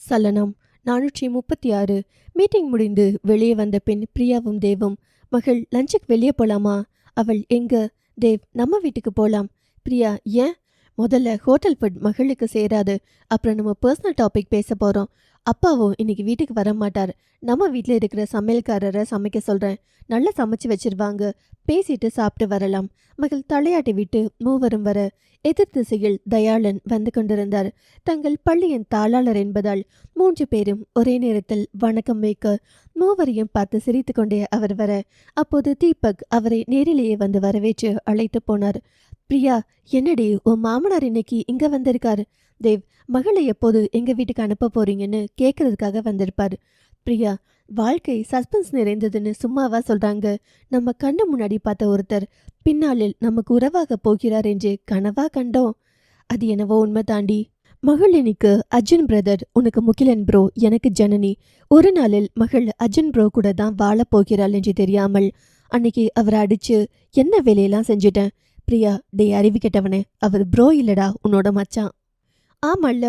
சலனம் 436. மீட்டிங் முடிந்து வெளியே வந்த பின் பிரியாவும் தேவும், மகள் லஞ்சுக்கு வெளியே போலாமா? அவள் எங்க? தேவ், நம்ம வீட்டுக்கு போலாம். பிரியா, ஏன்? முதல்ல ஹோட்டல் ஃபுட் மகளுக்கு சேராது. அப்புறம் நம்ம பர்சனல் டாபிக் பேச போறோம். அப்பாவும் இன்னைக்கு வீட்டுக்கு வர மாட்டார். நம்ம வீட்டில் இருக்கிற சமையல்காரரை சமைக்க சொல்றேன். நல்லா சமைச்சு வச்சிருவாங்க. பேசிட்டு சாப்பிட்டு வரலாம். மகள் தலையாட்டி விட்டு மூவரும் வர எதிர் திசையில் தயாளன் வந்து கொண்டிருந்தார். தங்கள் பள்ளியின் தாளாளர் என்பதால் 3 பேரும் ஒரே நேரத்தில் வணக்கம் வைக்க மூவரையும் பார்த்து சிரித்து கொண்டே அவர் வர, அப்போது தீபக் அவரை நேரிலேயே வந்து வரவேற்று அழைத்து போனார். பிரியா, என்னடி உன் மாமனார் இன்னைக்கு இங்க வந்திருக்காரு? தேவ், மகளை எப்போது எங்க வீட்டுக்கு அனுப்ப போறீங்கன்னு கேட்கறதுக்காக வந்திருப்பாரு. பிரியா, வாழ்க்கை சஸ்பென்ஸ் நிறைந்ததுன்னு சும்மாவா சொல்றாங்க? நம்ம கண்ணு முன்னாடி பார்த்த ஒருத்தர் பின்னாளில் நமக்கு உறவாக போகிறார் என்று கனவா கண்டோம். அது என்னவோ உண்மை தாண்டி. மகள் இன்னைக்கு அர்ஜுன் பிரதர், உனக்கு முகிலன் ப்ரோ, எனக்கு ஜனனி. ஒரு நாளில் மகள் அர்ஜுன் ப்ரோ கூட தான் வாழ போகிறாள் என்று தெரியாமல் அன்னைக்கு அவரை அடிச்சு என்ன வேலையெல்லாம் செஞ்சுட்டேன். பிரியா, டே அறிவு கெட்டவனே, அவர் ப்ரோ இல்லடா, உன்னோட மச்சான். ஆமல்ல,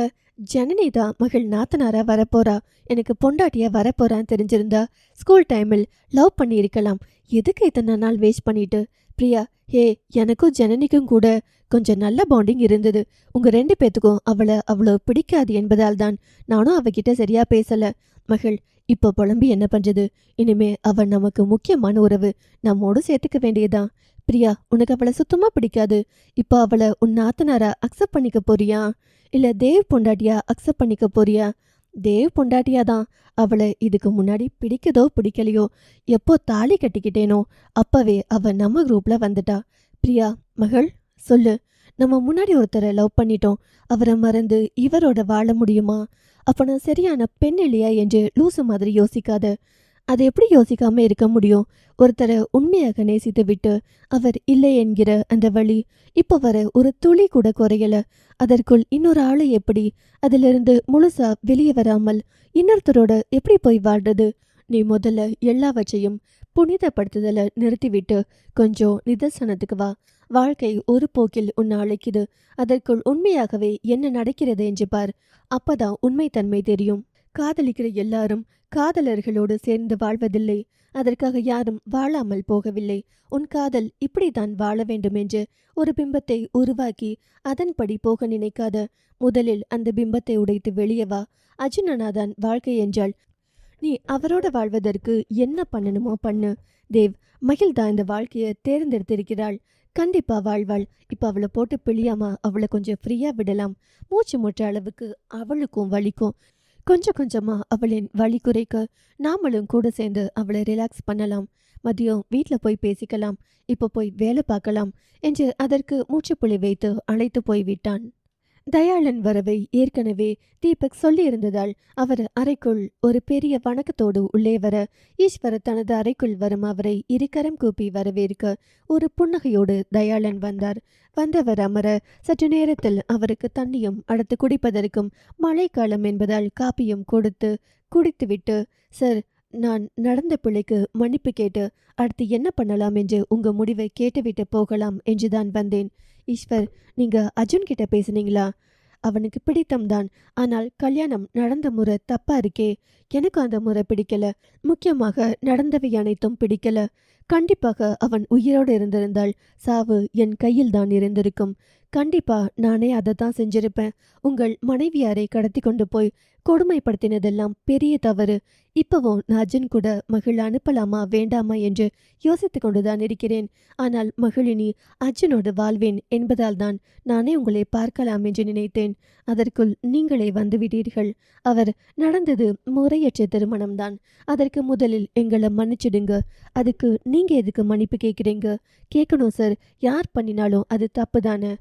ஜனனி தான் மகள் நாத்தனாரா வரப்போறா, எனக்கு பொண்டாட்டியா வரப்போறான்னு தெரிஞ்சிருந்தா ஸ்கூல் டைமில் லவ் பண்ணி இருக்கலாம். எதுக்கு இத்தனை நாள் வேஸ்ட் பண்ணிட்டு? பிரியா, ஹே, எனக்கும் ஜனனிக்கும் கூட கொஞ்சம் நல்ல பாண்டிங் இருந்தது. உங்க 2 பேத்துக்கும் அவளை அவ்வளோ பிடிக்காது என்பதால் தான் நானும் அவகிட்ட சரியா பேசல. மகள், இப்போ புலம்பி என்ன பண்றது? இனிமே அவள் நமக்கு முக்கியமான உறவு, நம்மோடு சேர்த்துக்க வேண்டியதான். பிரியா, உனக்கு அவளை சுத்தமா பிடிக்காது. இப்போ அவளை உன் நாத்தனாரா அக்செப்ட் பண்ணிக்க போறியா, இல்ல தேவ் பொண்டாட்டியா அக்செப்ட் பண்ணிக்க போறியா? தேவ் பொண்டாட்டியா தான். அவளை இதுக்கு முன்னாடி பிடிக்கதோ பிடிக்கலையோ, எப்போ தாலி கட்டிக்கிட்டேனோ அப்பவே அவ நம்ம குரூப்ல வந்துட்டா. பிரியா, மகள் சொல்லு, நம்ம முன்னாடி ஒருத்தரை லவ் பண்ணிட்டோம், அவரை மறந்து இவரோட வாழ முடியுமா? அப்ப நான் சரியான பெண் இல்லையா என்று லூசு மாதிரி யோசிக்காத. அதை எப்படி யோசிக்காம இருக்க முடியும்? ஒருத்தரை உண்மையாக நேசித்து விட்டு அவர் இல்லை என்கிற அந்த வழி இப்போ வர ஒரு துளி கூட குறையல. அதற்குள் இன்னொரு ஆளு எப்படி? அதிலிருந்து முழுசா வெளியே வராமல் இன்னொருத்தரோட எப்படி போய் வாழ்றது? நீ முதல்ல எல்லாவற்றையும் புனிதப்படுத்துதலை நிறுத்திவிட்டு கொஞ்சம் நிதர்சனத்துக்கு வா. வாழ்க்கை ஒரு போக்கில் உன்னை அழைக்குது. அதற்குள் உண்மையாகவே என்ன நடக்கிறது என்று பார். அப்பதான் உண்மைத்தன்மை தெரியும். காதலிக்கிற எல்லாரும் காதலர்களோடு சேர்ந்து வாழ்வதில்லை. அதற்காக யாரும் வாழாமல் போகவில்லை. உன் காதல் இப்படித்தான் வாழ வேண்டும் என்று ஒரு பிம்பத்தை உருவாக்கி அதன்படி போக நினைக்காத. முதலில் அந்த பிம்பத்தை உடைத்து வெளியே வா. அர்ஜுனனாதான் வாழ்க்கை என்றால் நீ அவரோட வாழ்வதற்கு என்ன பண்ணணுமோ பண்ணு. தேவ், மகிழ்தான் இந்த வாழ்க்கையை தேர்ந்தெடுத்திருக்கிறாள். கண்டிப்பா வாழ்வாள். இப்ப அவளை போட்டு பிழியாம அவளை கொஞ்சம் ஃப்ரீயா விடலாம். மூச்சு முற்ற அளவுக்கு அவளுக்கும் வலிக்கும். கொஞ்சம் கொஞ்சமா அவளின் வலி குறைக்க நாமளும் கூட சேர்ந்து அவளை ரிலாக்ஸ் பண்ணலாம். மதியம் வீட்டில் போய் பேசிக்கலாம். இப்போ போய் வேலை பார்க்கலாம் என்று அதற்கு மூச்சுப்புள்ளி வைத்து அழைத்து போய்விட்டான். தயாளன் வரவை ஏற்கனவே தீபக் சொல்லியிருந்ததால் அவர் அறைக்குள் ஒரு பெரிய வணக்கத்தோடு உள்ளே வர, ஈஸ்வரர் தனது அறைக்குள் வரும் அவரை இருகரம் கூப்பி வரவேற்க ஒரு புன்னகையோடு தயாளன் வந்தார். வந்தவர் அமர சற்று நேரத்தில் அவருக்கு தண்ணியும் அடுத்து குடிப்பதற்கும் மழைக்காலம் என்பதால் காப்பியும் கொடுத்து குடித்துவிட்டு, சார், நான் நடந்த பிள்ளைக்கு மன்னிப்பு கேட்டு அடுத்து என்ன பண்ணலாம் என்று உங்க முடிவை கேட்டுவிட்டு போகலாம் என்றுதான் வந்தேன். ஈஸ்வர், நீங்க அர்ஜுன் கிட்ட பேசுனீங்களா? அவனுக்கு பிடித்தம்தான். ஆனால் கல்யாணம் நடந்த முறை தப்பா இருக்கே. எனக்கு அந்த முறை பிடிக்கல. முக்கியமாக நடந்தவை அனைத்தும் பிடிக்கல. கண்டிப்பாக அவன் உயிரோடு இருந்திருந்தால் சாவு என் கையில் தான் இருந்திருக்கும். கண்டிப்பா நானே அதை தான் செஞ்சிருப்பேன். உங்கள் மனைவியாரை கடத்தி கொண்டு போய் கொடுமைப்படுத்தினதெல்லாம் பெரிய தவறு. இப்பவும் நான் அர்ஜுன் கூட மகள் அனுப்பலாமா வேண்டாமா என்று யோசித்து கொண்டுதான் இருக்கிறேன். ஆனால் மகளினி அர்ஜுனோடு வாழ்வேன் என்பதால் தான் நானே உங்களை பார்க்கலாம் என்று நினைத்தேன். அதற்குள் நீங்களே வந்துவிட்டீர்கள். அவர் நடந்தது முறையற்ற திருமணம்தான். அதற்கு முதலில் எங்களை மன்னிச்சிடுங்க. அதுக்கு நீங்க எதுக்கு மன்னிப்பு கேட்குறீங்க? கேட்கணும் சார். யார் பண்ணினாலும் அது தப்பு தானே.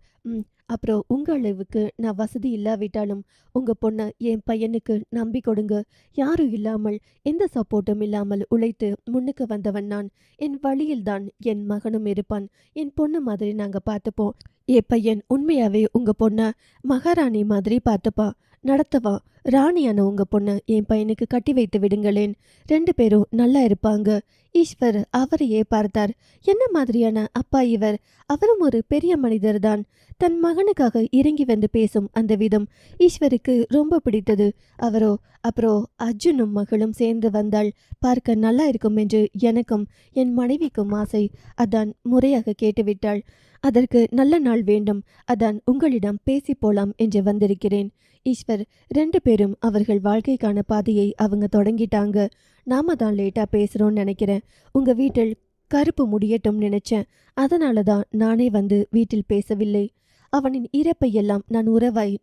அப்புறம் உங்க அளவுக்கு நான் வசதி இல்லாவிட்டாலும் உங்க பொண்ணை என் பையனுக்கு நம்பி கொடுங்க. யாரும் இல்லாமல் எந்த சப்போர்ட்டும் இல்லாமல் உழைத்து முன்னுக்கு வந்தவன் நான். என் வழியில்தான் என் மகனும் இருப்பான். என் பொண்ணு மாதிரி நாங்க பார்த்துப்போம். என் பையன் உண்மையாவே உங்க பொண்ண மகாராணி மாதிரி பார்த்துப்பான். நடத்தவா ராணியான உங்க பொண்ணு என் பையனுக்கு கட்டி வைத்து விடுங்களேன். 2 பேரும் நல்லா இருப்பாங்க. ஈஸ்வர் அவரையே பார்த்தார். என்ன மாதிரியான அப்பா இவர்? அவரும் ஒரு பெரிய மனிதர்தான். தன் மகனுக்காக இறங்கி வந்து பேசும் அந்த விதம் ஈஸ்வருக்கு ரொம்ப பிடித்தது. அவரோ அப்புறம் அர்ஜுனும் மகளும் சேர்ந்து வந்தால் பார்க்க நல்லா இருக்கும் என்று எனக்கும் என் மனைவிக்கும் ஆசை. அதான் முறையாக கேட்டுவிட்டாள். அதற்கு நல்ல நாள் வேண்டும். அதான் உங்களிடம் பேசி போலாம் என்று வந்திருக்கிறேன். ஈஸ்வர் 2 பேரும் அவர்கள் வாழ்க்கைக்கான பாதையை அவங்க தொடங்கிட்டாங்க. நாம தான் லேட்டா பேசுறோம்னு நினைக்கிறேன். உங்க வீட்டில் கருப்பு முடியட்டும் நினைச்சேன். அதனால தான் நானே வந்து வீட்டில் பேசவில்லை. அவனின் இறப்பை எல்லாம்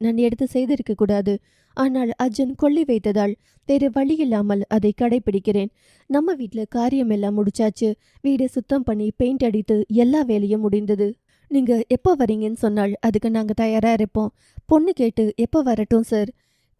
நான் எடுத்து செய்திருக்க கூடாது. ஆனால் அர்ஜுன் கொல்லி வைத்ததால் வேறு வழியில்லாமல் அதை கடைபிடிக்கிறேன். நம்ம வீட்டில் காரியம் எல்லாம் முடிச்சாச்சு. வீடு சுத்தம் பண்ணி பெயிண்ட் அடித்து எல்லா வேலையும் முடிந்தது. நீங்க எப்போ வரீங்கன்னு சொன்னால் அதுக்கு நாங்க தயாரா இருப்போம். பொண்ணு கேட்டு எப்போ வரட்டும் சார்?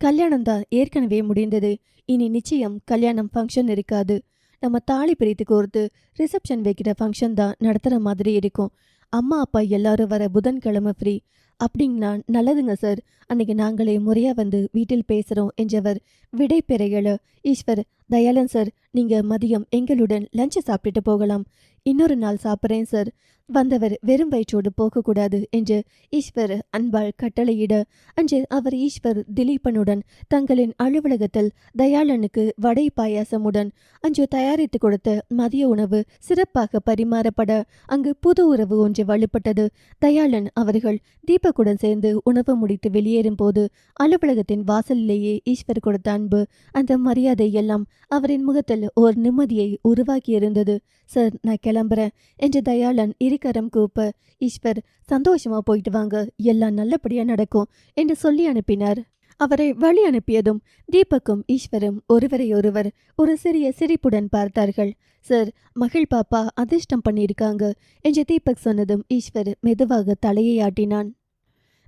கல்யாணம் தான் ஏற்கனவே முடிந்தது. இனி நிச்சயம் கல்யாணம் ஃபங்க்ஷன் இருக்காது. நம்ம தாலி பிரித்து கோர்த்து ரிசப்ஷன் வைக்கிற ஃபங்க்ஷன் தான் நடத்துகிற மாதிரி இருக்கும். அம்மா அப்பா எல்லாரும் வர புதன்கிழமை ஃப்ரீ. அப்படின்னா நல்லதுங்க சார். அன்னைக்கு நாங்களே முறையா வந்து வீட்டில் பேசுறோம் என்றவர் விடை பெறையல. ஈஸ்வர், தயாளன் சார், நீங்க மதியம் எங்களுடன் லஞ்சு சாப்பிட்டுட்டு போகலாம். இன்னொரு நாள் சாப்பிட்றேன் சார். வந்தவர் வெறும் வயிற்றோடு போகக்கூடாது என்று ஈஸ்வர் அன்பால் கட்டளையிட, அன்று அவர் ஈஸ்வர் திலீபனுடன் தங்களின் அலுவலகத்தில் தயாளனுக்கு வடை பாயாசமுடன் அன்று தயாரித்து கொடுத்த மதிய உணவு சிறப்பாக பரிமாறப்பட அங்கு புது உறவு ஒன்று வலுப்பட்டது. தயாளன் அவர்கள் தீபக்குடன் சேர்ந்து உணவு முடித்து வெளியேறும் போது அலுவலகத்தின் வாசலிலேயே ஈஸ்வர் கொடுத்த அன்பு, அந்த மரியாதை எல்லாம் அவரின் முகத்தில் ஓர் நிம்மதியை உருவாக்கியிருந்தது. சார், நான் கிளம்புறேன் என்று தயாளன் இருக்கரம் கூப்ப, ஈஸ்வர், சந்தோஷமா போயிட்டு வாங்க, எல்லாம் நல்லபடியா நடக்கும் என்று சொல்லி அனுப்பினார். அவரை வழி அனுப்பியதும் தீபக்கும் ஈஸ்வரும் ஒருவரையொருவர் ஒரு சிறிய சிரிப்புடன் பார்த்தார்கள். சார், மகள் பாப்பா அதிர்ஷ்டம் பண்ணியிருக்காங்க என்று தீபக் சொன்னதும் ஈஸ்வர் மெதுவாக தலையை ஆட்டினான்.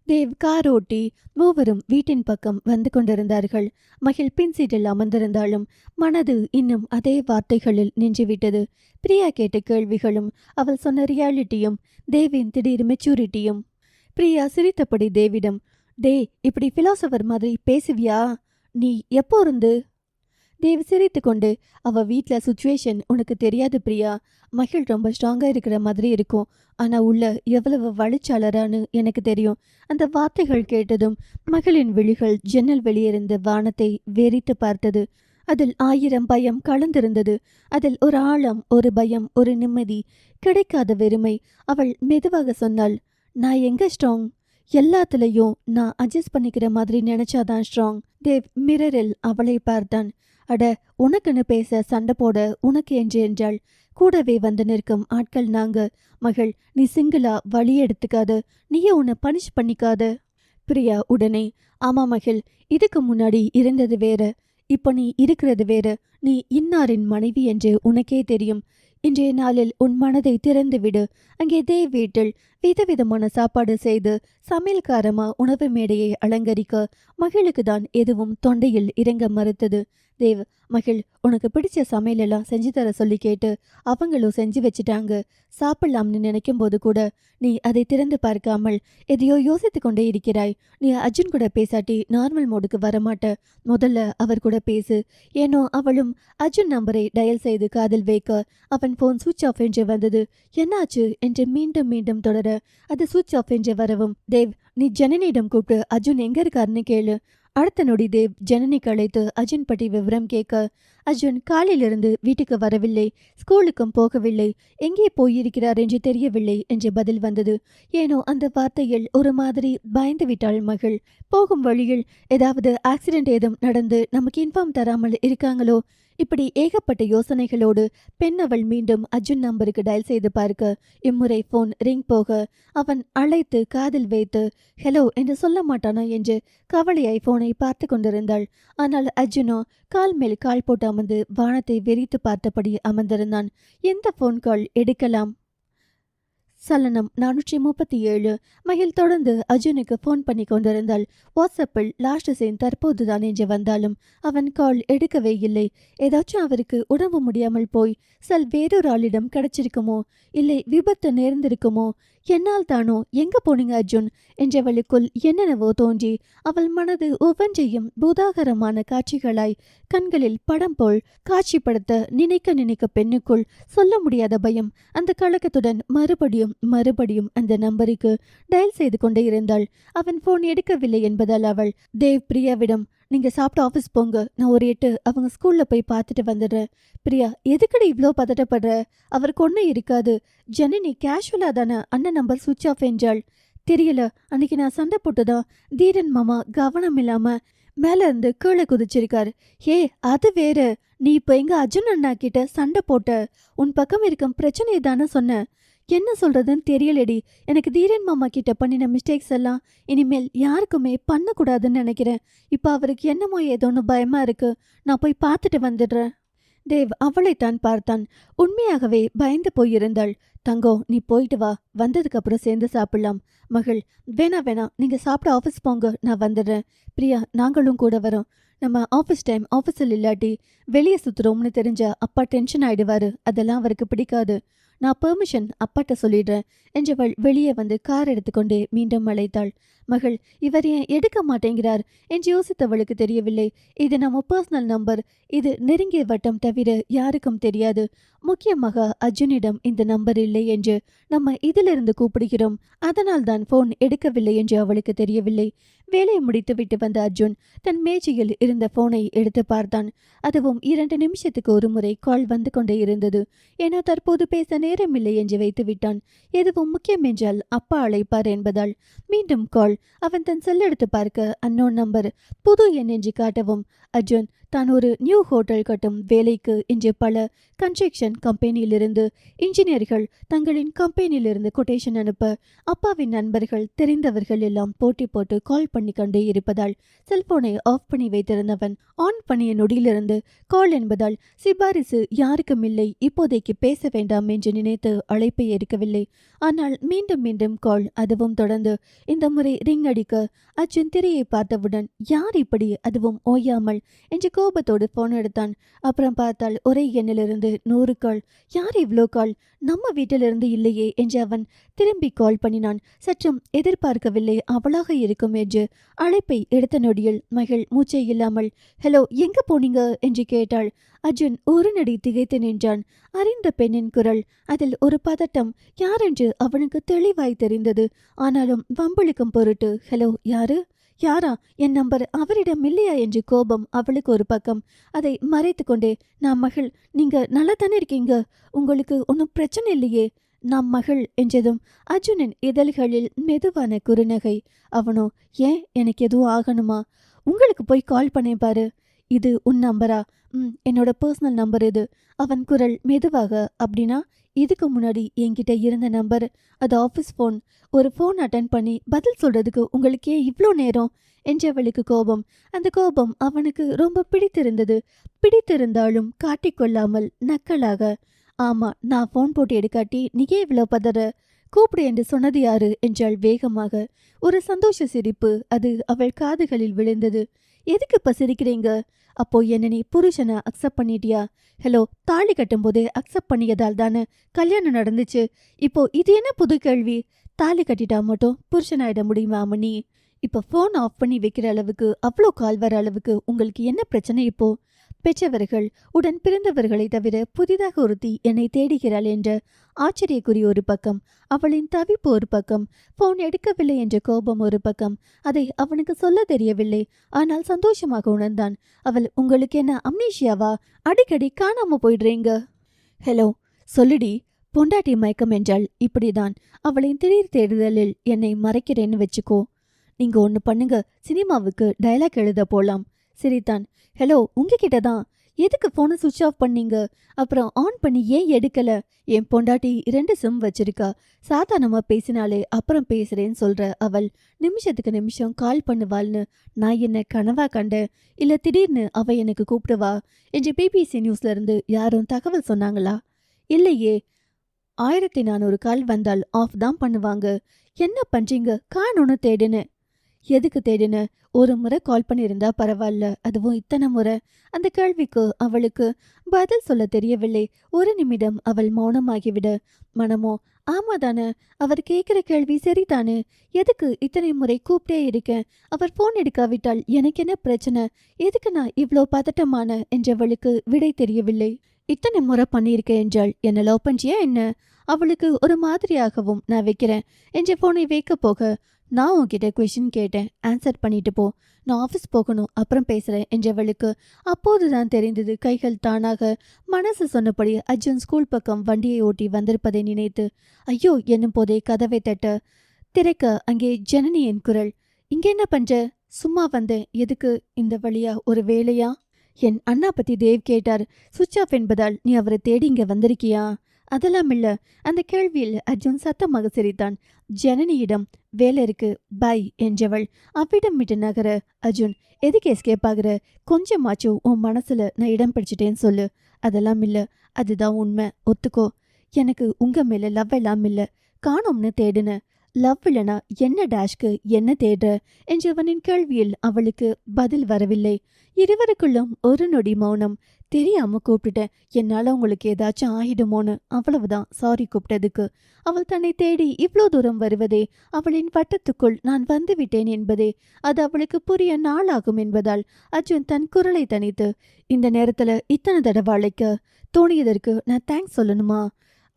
தேவ் கார் ஓட்டி மூவரும் வீட்டின் பக்கம் வந்து கொண்டிருந்தார்கள். மகிழ் பின் சீட்டில் அமர்ந்திருந்தாலும் மனது இன்னும் அதே வார்த்தைகளில் நின்றுவிட்டது. பிரியா கேட்ட கேள்விகளும் அவள் சொன்ன ரியாலிட்டியும் தேவின் திடீர் மெச்சூரிட்டியும். பிரியா சிரித்தபடி தேவிடம், டே, இப்படி பிலாசபர் மாதிரி பேசுவியா? நீ எப்போ இருந்து? தேவ் சிரித்து கொண்டு, அவ வீட்டில் சுச்சுவேஷன் உனக்கு தெரியாது பிரியா. மகிழ் ரொம்ப ஸ்ட்ராங்காக இருக்கிற மாதிரி இருக்கும். ஆனால் உள்ள எவ்வளவு வலிச்சாளரான்னு எனக்கு தெரியும். அந்த வார்த்தைகள் கேட்டதும் மகளின் விழிகள் ஜன்னல் வெளியிருந்த வானத்தை வெறித்து பார்த்தது. அதில் 1000 பயம் கலந்திருந்தது. அதில் ஒரு ஆழம், ஒரு பயம், ஒரு நிம்மதி, கிடைக்காத வெறுமை. அவள் மெதுவாக சொன்னாள், நான் எங்க ஸ்ட்ராங்? எல்லாத்துலேயும் நான் அட்ஜஸ்ட் பண்ணிக்கிற மாதிரி நினைச்சாதான் ஸ்ட்ராங். தேவ் மிரரில் அவளை பார்த்தான். அட, உனக்குன்னு பேச சண்டை போட உனக்கு என்று என்றாள். கூடவே வந்து நிற்கும் ஆட்கள் நாங்க. மகள், நீ சிங்கிளா வழி எடுத்துக்காத. நீயே உன்னை பனிஷ் பண்ணிக்காத. பிரியா உடனே, ஆமா மகள், இதுக்கு முன்னாடி இருந்தது வேற, இப்போ நீ இருக்கிறது வேற. நீ இன்னாரின் மனைவி என்று உனக்கே தெரியும். இன்றைய நாளில் உன் மனதை திறந்து விடு. அங்கே தேவ் வீட்டில் விதவிதமான சாப்பாடு செய்து சமையல்காரமா உணவு மேடையை அலங்கரிக்க மகளுக்கு தான் எதுவும் தொண்டையில் இறங்க மறுத்தது. தேவ், மகள், உனக்கு பிடிச்ச சமையலெல்லாம் செஞ்சு தர சொல்லி கேட்டு அவங்களும் செஞ்சு வச்சுட்டாங்க. சாப்பிடலாம்னு நினைக்கும் போது கூட நீ அதை திறந்து பார்க்காமல் எதையோ யோசித்து கொண்டே இருக்கிறாய். நீ அர்ஜுன் கூட பேசாட்டி நார்மல் மோடுக்கு வரமாட்ட. முதல்ல அவர் கூட பேசு. ஏனோ அவளும் அர்ஜுன் நம்பரை டயல் செய்து காதில் வைக்க அவன் போன் சுவிட்ச் ஆஃப் என்று வந்தது. என்னாச்சு என்று மீண்டும் மீண்டும் தொடர அது சுவிட்ச் ஆஃப் என்று வரவும், தேவ், நீ ஜனனியிடம் கூப்பிட்டு அர்ஜுன் எங்க இருக்காருன்னு கேளு. அடுத்த நொடி தேவ் ஜனனிக்கு அழைத்து அர்ஜுன் பற்றி விவரம் கேட்க, அர்ஜுன் காலையிலிருந்து வீட்டுக்கு வரவில்லை, ஸ்கூலுக்கும் போகவில்லை, எங்கே போயிருக்கிறார் என்று தெரியவில்லை என்று பதில் வந்தது. ஏனோ அந்த வார்த்தையில் ஒரு மாதிரி பயந்து விட்டாள் மகள். போகும் வழியில் ஏதாவது ஆக்சிடென்ட் ஏதும் நடந்து நமக்கு இன்ஃபார்ம் தராமல் இருக்காங்களோ? இப்படி ஏகப்பட்ட யோசனைகளோடு பெண் அவள் மீண்டும் அர்ஜுன் நம்பருக்கு டயல் செய்து பார்க்க, இம்முறை போன் ரிங் போக அவன் அழைத்து காதில் வைத்து ஹலோ என்று சொல்ல மாட்டானா என்று கவலையாய் போனை பார்த்து கொண்டிருந்தாள். ஆனால் அர்ஜுனோ கால் மேல் கால் போட்டு அமர்ந்து வானத்தை வெறித்து பார்த்தபடி அமர்ந்திருந்தான். எந்த போன் கால் எடுக்கலாம்? சலனம் 437. மகிழ் தொடர்ந்து அர்ஜுனுக்கு போன் பண்ணி கொண்டிருந்தாள். வாட்ஸ்அப்பில் லாஸ்ட் சீன் தற்போதுதான் என்று வந்தாலும் அவன் கால் எடுக்கவே இல்லை. ஏதாச்சும் அவருக்கு உடம்பு முடியாமல் போய் வேறொரு ஆளிடம் கிடைச்சிருக்குமோ, இல்லை விபத்து நேர்ந்திருக்குமோ, என்னால் தானோ எங்க போனீங்க அர்ஜுன் என்றவளுக்குள் என்னென்னவோ தோன்றி அவள் மனது ஒவ்வொன்றையும் பூதாகரமான காட்சிகளாய் கண்களில் படம் போல் காட்சிப்படுத்த நினைக்க நினைக்க பெண்ணுக்குள் சொல்ல முடியாத பயம் அந்த கலக்கத்துடன் மறுபடியும் அந்த நம்பருக்கு டயல் செய்து கொண்டே இருந்தாள். அவன் போன் எடுக்கவில்லை என்பதால் அவள் தேவ் பிரியாவிடம், நீங்க சாப்பிட்டு ஆஃபீஸ் போங்க, நான் ஒரு 8 அவங்க ஸ்கூல்ல போய் பார்த்துட்டு வந்துடுறேன். பிரியா, எதுக்கடி இவ்வளோ பதட்டப்படுற? அவருக்கு ஒன்றும் இருக்காது. ஜனனி கேஷுவலா தானே அண்ணன் நம்பர் சுவிட்ச் ஆஃப் என்றாள். தெரியல, அன்னைக்கு நான் சண்டை போட்டுதான் தீரன் மாமா கவனம் இல்லாம மேல இருந்து கீழே குதிச்சிருக்காரு. ஏ அது வேற, நீ இப்ப எங்க அர்ஜுன் அண்ணா கிட்ட சண்டை போட்ட உன் பக்கம் இருக்கும் பிரச்சனையை தானே சொன்ன. என்ன சொல்றதுன்னு தெரியலடி. எனக்கு தீரன் மாமா கிட்ட பண்ணின மிஸ்டேக்ஸ் எல்லாம் இனிமேல் யாருக்குமே பண்ணக்கூடாதுன்னு நினைக்கிறேன். இப்ப அவருக்கு என்னமோ ஏதோன்னு பயமா இருக்கு. நான் போய் பார்த்துட்டு வந்துடுறேன். தேவ் அவளைத்தான் பார்த்தான். உண்மையாகவே பயந்து போயிருந்தாள். தங்கம், நீ போயிட்டு வா, வந்ததுக்கு அப்புறம் சேர்ந்து சாப்பிடலாம். மகள், வேணா நீங்க சாப்பிட ஆஃபீஸ் போங்க, நான் வந்துடுறேன். பிரியா, நாங்களும் கூட வரோம். நம்ம ஆஃபீஸ் டைம் ஆஃபீஸில் இல்லாட்டி வெளியே சுத்துறோம்னு தெரிஞ்சா அப்பா டென்ஷன் ஆயிடுவாரு. அதெல்லாம் அவருக்கு பிடிக்காது. நான் பெர்மிஷன் அப்பாட்ட சொல்லிடுறேன் என்றவள் வெளியே வந்து கார் எடுத்துக்கொண்டே மீண்டும் அழைத்தாள். மகள், இவர் ஏன் எடுக்க மாட்டேங்கிறார் என்று யோசித்தவளுக்கு தெரியவில்லை. இது நம்ம பர்சனல் நம்பர். இது நெருங்கிய வட்டம் தவிர யாருக்கும் தெரியாது. முக்கியமாக அர்ஜுனிடம் இந்த நம்பர் இல்லை என்று நம்ம இதிலிருந்து கூப்பிடுகிறோம். அதனால் தான் போன் எடுக்கவில்லை என்று அவளுக்கு தெரியவில்லை. வேலையை முடித்து விட்டு வந்த அர்ஜுன் தன் மேஜையில் இருந்த போனை எடுத்து பார்த்தான். அதுவும் 2 நிமிஷத்துக்கு ஒரு முறை கால் வந்து கொண்டே இருந்தது. ஏன்னா தற்போது பேச நேரமில்லை என்று வைத்து விட்டான். எதுவும் முக்கியம் என்றால் அப்பா அழைப்பார் என்பதால் மீண்டும் கால். அவன் தன் செல் எடுத்து பார்க்க அன்னோன் நம்பர். புது எண் என்று காட்டவும் அர்ஜுன் தான் ஒரு நியூ ஹோட்டல் கட்டும் வேலைக்கு இன்று பல கன்ஸ்ட்ரக்ஷன் கம்பெனியிலிருந்து இன்ஜினியர்கள் தங்களின் கம்பெனியிலிருந்து கொட்டேஷன் அனுப்ப அப்பாவின் நண்பர்கள் தெரிந்தவர்கள் எல்லாம் போட்டி போட்டு கால் பண்ணி கொண்டே இருப்பதால் செல்போனை ஆஃப் பண்ணி வைத்திருந்தவன் ஆன் பண்ணிய நொடியிலிருந்து கால் என்பதால் சிபாரிசு யாருக்கும் இல்லை, இப்போதைக்கு பேச வேண்டாம் என்று நினைத்து அழைப்பை எடுக்கவில்லை. ஆனால் மீண்டும் கால். அதுவும் தொடர்ந்து இந்த முறை ரிங் அடிக்க அர்ஜுன் திரையை பார்த்தவுடன் யார் இப்படி, அதுவும் ஓயாமல் என்று கோபத்தோடு போன் எடுத்தான். அப்புறம் பார்த்தால் ஒரே எண்ணிலிருந்து 100 கால். யார் இவ்வளோ கால்? நம்ம வீட்டிலிருந்து இல்லையே என்று அவன் திரும்பி கால் பண்ணினான். சற்றும் எதிர்பார்க்கவில்லை அவளாக இருக்கும் என்று. அழைப்பை எடுத்த நொடியில் மகள் மூச்சை இல்லாமல், ஹலோ, எங்க போனீங்க என்று கேட்டாள். அர்ஜுன் ஒரு நடி திகைத்து நின்றான். அறிந்த பெண்ணின் குரல், அதில் ஒரு பதட்டம். யாரென்று அவனுக்கு தெளிவாய் தெரிந்தது. ஆனாலும் வம்பளிக்கும் பொருட்டு, ஹலோ, யாரா? என் நம்பர் அவரிடம் இல்லையா என்று கோபம் அவளுக்கு ஒரு பக்கம். அதை மறைத்து கொண்டே, நான் மகள், நீங்க நல்லா தானே இருக்கீங்க? உங்களுக்கு ஒன்றும் பிரச்சனை இல்லையே? நாம் மகள் என்றதும் அர்ஜுனின் இதழ்களில் மெதுவான குறுநகை. அவனோ, ஏன், எனக்கு எதுவும் ஆகணுமா? உங்களுக்கு போய் கால் பண்ணேன் பாரு. இது உன் நம்பரா? என்னோட பர்சனல் நம்பர் இது. அவன் குரல் மெதுவாக. அப்படின்னா இதுக்கு முன்னாடி என்கிட்ட இருந்த நம்பர் அது ஆஃபீஸ் ஃபோன். ஒரு ஃபோன் அட்டன் பண்ணி பதில் சொல்றதுக்கு உங்களுக்கு ஏன் இவ்வளோ நேரம் என்றவளுக்கு கோபம். அந்த கோபம் அவனுக்கு ரொம்ப பிடித்திருந்தாலும் காட்டிக்கொள்ளாமல் நக்கலாக, ஆமா, நான் ஃபோன் போட்டு எடுக்காட்டி நீயே இவ்வளோ பதற? கூப்பிடு என்று சொன்னது யாரு என்றாள் வேகமாக. ஒரு சந்தோஷ சிரிப்பு அது அவள் காதுகளில் விழுந்தது. எதுக்கு இப்ப சிரிக்கிறீங்க? அப்போ என்ன நீ புருஷனை அக்செப்ட் பண்ணிட்டியா? ஹலோ, தாலி கட்டும் போதே அக்செப்ட் பண்ணியதால் தானே கல்யாணம் நடந்துச்சு. இப்போ இது என்ன புது கேள்வி? தாலி கட்டிட்டா மட்டும் புருஷனாயிட முடியுமா அம்மனி? இப்போ ஃபோன் ஆஃப் பண்ணி வைக்கிற அளவுக்கு, அவ்வளோ கால் வர அளவுக்கு உங்களுக்கு என்ன பிரச்சனை இப்போ? பெற்றவர்கள், உடன் பிறந்தவர்களை தவிர புதிதாக ஒருத்தி என்னை தேடுகிறாள் என்ற ஆச்சரியக்குறி ஒரு பக்கம், அவளின் தவிப்பு ஒரு பக்கம், போன் எடுக்கவில்லை என்ற கோபம் ஒரு பக்கம். அதை அவனுக்கு சொல்ல தெரியவில்லை. ஆனால் சந்தோஷமாக உணர்ந்தான். அவள், உங்களுக்கு என்ன அம்னீஷியாவா? அடிக்கடி காணாம போயிடுறீங்க. ஹலோ, சொல்லுடி. பொண்டாட்டி மயக்கம் என்றால் இப்படிதான். அவளின் திடீர் தேடுதலில் என்னை மறைக்கிறேன்னு வச்சுக்கோ. நீங்க ஒன்று பண்ணுங்க, சினிமாவுக்கு டயலாக் எழுத போலாம். சிரித்தான். ஹலோ, உங்ககிட்ட தான். எதுக்கு போனை சுவிட்ச் ஆஃப் பண்ணீங்க? அப்புறம் ஆன் பண்ணி ஏன் எடுக்கல? என் பொண்டாட்டி 2 சிம் வச்சிருக்கா. சாதாரணமா பேசினாலே அப்புறம் பேசுறேன்னு சொல்ற அவள் நிமிஷத்துக்கு நிமிஷம் கால் பண்ணுவாள்னு நான் என்ன கனவா கண்டேன்? இல்ல திடீர்னு அவ எனக்கு கூப்பிடுவா என்று பிபிசி நியூஸ்ல இருந்து யாரும் தகவல் சொன்னாங்களா? இல்லையே. 1400 கால் வந்தால் ஆஃப் தான் பண்ணுவாங்க. என்ன பண்றீங்க? காணோன்னு தேடுன்னு. எதுக்கு தேடின? ஒரு முறை கால் பண்ணியிருந்தா பரவாயில்ல, அதுவும் இத்தனை முறை. அந்த கேள்விக்கு அவளுக்கு பதில் சொல்ல தெரியவில்லை. ஒரு நிமிடம் அவள் மௌனமாகிவிட, மனமோ ஆமாதானே, அவர் கேட்கிற கேள்வி சரிதானே, எதுக்கு இத்தனை முறை கூப்பிட்டே இருக்கேன், அவர் போன் எடுக்காவிட்டால் எனக்கு என்ன பிரச்சனை, எதுக்கு நான் இவ்வளோ பதட்டமான என்றவளுக்கு விடை தெரியவில்லை. இத்தனை முறை பண்ணியிருக்கேன் என்றால் என்ன லவ் பண்றியா என்ன? அவளுக்கு ஒரு மாதிரியாகவும் நான் வைக்கிறேன் என்ற போனை வைக்க போக, நான் உன்கிட்ட கொஷின் கேட்டேன், ஆன்சர் பண்ணிட்டு போ, நான் ஆஃபீஸ் போகணும், அப்புறம் பேசுறேன் என்றவளுக்கு அப்போதுதான் தெரிந்தது கைகள் தானாக மனசு சொன்னபடி அர்ஜுன் ஸ்கூல் பக்கம் வண்டியை ஓட்டி வந்திருப்பதை நினைத்து ஐயோ என்னும் போதே கதவை தட்ட திறக்க அங்கே ஜனனியின் குரல். இங்க என்ன பண்ற? சும்மா வந்தேன். எதுக்கு இந்த வழியா? ஒரு வேலையா? என் அண்ணா பத்தி தேவ் கேட்டார். சுவிட்ச் ஆஃப் என்பதால் நீ அவரை தேடி இங்க வந்திருக்கியா? அதெல்லாம் இல்ல. அந்த கேள்வியில் அர்ஜுன் சத்தமாக சிரித்தான். ஜனனியிடம் வேலை இருக்கு, பை என்றவள் அவ்விடம் விட்டு நகர, அர்ஜுன் எதுக்கு எஸ்கேப் ஆகுற? கொஞ்சமாச்சும் உன் மனசுல நான் இடம் பிடிச்சிட்டேன்னு சொல்லு. அதெல்லாம் இல்ல, அதுதான் உண்மை, ஒத்துக்கோ. எனக்கு உங்க மேல லவ் எல்லாம் இல்ல, காணோம்னு தேடுன. லவ் இல்லனா என்ன டேஷ்க்கு என்ன தேடுற என்றவனின் கேள்வியில் அவளுக்கு பதில் வரவில்லை. இருவருக்குள்ளும் ஒரு நொடி மௌனம். தெரியாம கூப்பிட்டுட்டேன், என்னால உங்களுக்கு ஏதாச்சும் ஆகிடுமோன்னு, அவ்வளவுதான், சாரி கூப்பிட்டதுக்கு. அவள் தன்னை தேடி இவ்வளோ தூரம் வருவதே, அவளின் வட்டத்துக்குள் நான் வந்து விட்டேன் என்பதே, அது அவளுக்கு புரிய நாளாகும் என்பதால் அர்ஜுன் தன் குரலை தனித்து, இந்த நேரத்துல இத்தனை தடவை அழைக்க தோணியதற்கு நான் தேங்க்ஸ் சொல்லணுமா?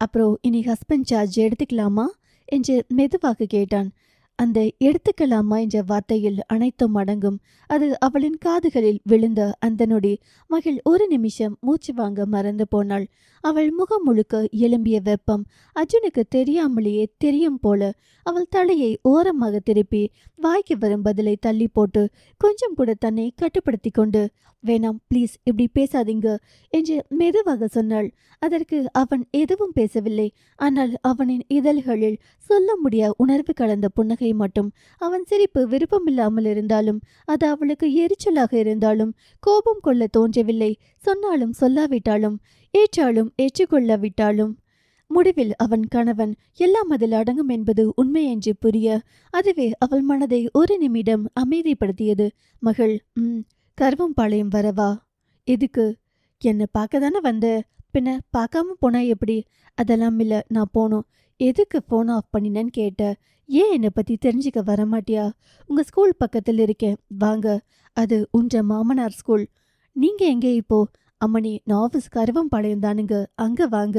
அப்புறம் இனி ஹஸ்பண்ட் சார்ஜ் எடுத்துக்கலாமா என்று மெதுவாக கேட்டான். அந்த எடுத்துக்கலாமா என்ற வார்த்தையில் அனைத்தும் அடங்கும். அது அவளின் காதுகளில் விழுந்த அந்த நொடி மகள் ஒரு நிமிஷம் மூச்சு வாங்க மறந்து போனாள். அவள் முகம் முழுக்க எழும்பிய வெப்பம் அர்ஜுனுக்கு தெரியாமலேயே தெரியும் போல. அவள் தலையை ஓரமாக திருப்பி வாய்க்கு வரும் பதிலை தள்ளி போட்டு கொஞ்சம் கூட தன்னை கட்டுப்படுத்தி கொண்டு, வேணாம் ப்ளீஸ், இப்படி பேசாதீங்க என்று மெதுவாக சொன்னாள். அதற்கு அவன் எதுவும் பேசவில்லை. ஆனால் அவனின் இதழ்களில் சொல்ல முடியாத உணர்வு கலந்த புன்னகை மட்டும். அவன் சிரிப்பு விருப்பமில்லாமல் இருந்தாலும், அது அவளுக்கு எரிச்சலாக இருந்தாலும், கோபம் கொள்ள தோன்றவில்லை. சொன்னாலும் சொல்லாவிட்டாலும், ஏற்றாலும் ஏற்றுக்கொள்ளாவிட்டாலும், முடிவில் அவன் கணவன் எல்லாம் அதில் அடங்கும் என்பது உண்மை என்று புரிய, அதுவே அவள் மனதை ஒரு நிமிடம் அமைதிப்படுத்தியது. மகள், கருவம்பாளையம் வரவா? எதுக்கு? என்னை பார்க்க தானே வந்த, பின்ன பார்க்காம போனா எப்படி? அதெல்லாம் இல்லை, நான் போனோம். எதுக்கு ஃபோன் ஆஃப் பண்ணினேன்னு கேட்ட? ஏன் என்னை பற்றி தெரிஞ்சுக்க வரமாட்டியா? உங்கள் ஸ்கூல் பக்கத்தில் இருக்கேன், வாங்க. அது உன்ற மாமனார் ஸ்கூல். நீங்கள் எங்கே இப்போ? அம்மணி, நான் ஆஃபீஸ் கருவம்பாளையம் தானுங்க, அங்கே வாங்க.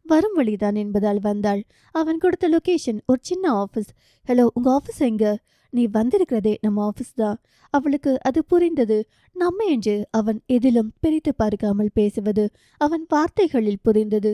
வரும் வழிதான் என்பதால் வந்தாள். அவன் கொடுத்த லொக்கேஷன் ஒரு சின்ன ஆஃபீஸ். ஹலோ, உங்கள் ஆஃபீஸ் எங்க? நீ வந்திருக்கிறதே நம்ம ஆஃபீஸ் தான். அவளுக்கு அது புரிந்தது. நம்ம என்று அவன் எதிலும் பிரித்து பார்க்காமல் பேசுவது அவன் வார்த்தைகளில் புரிந்தது.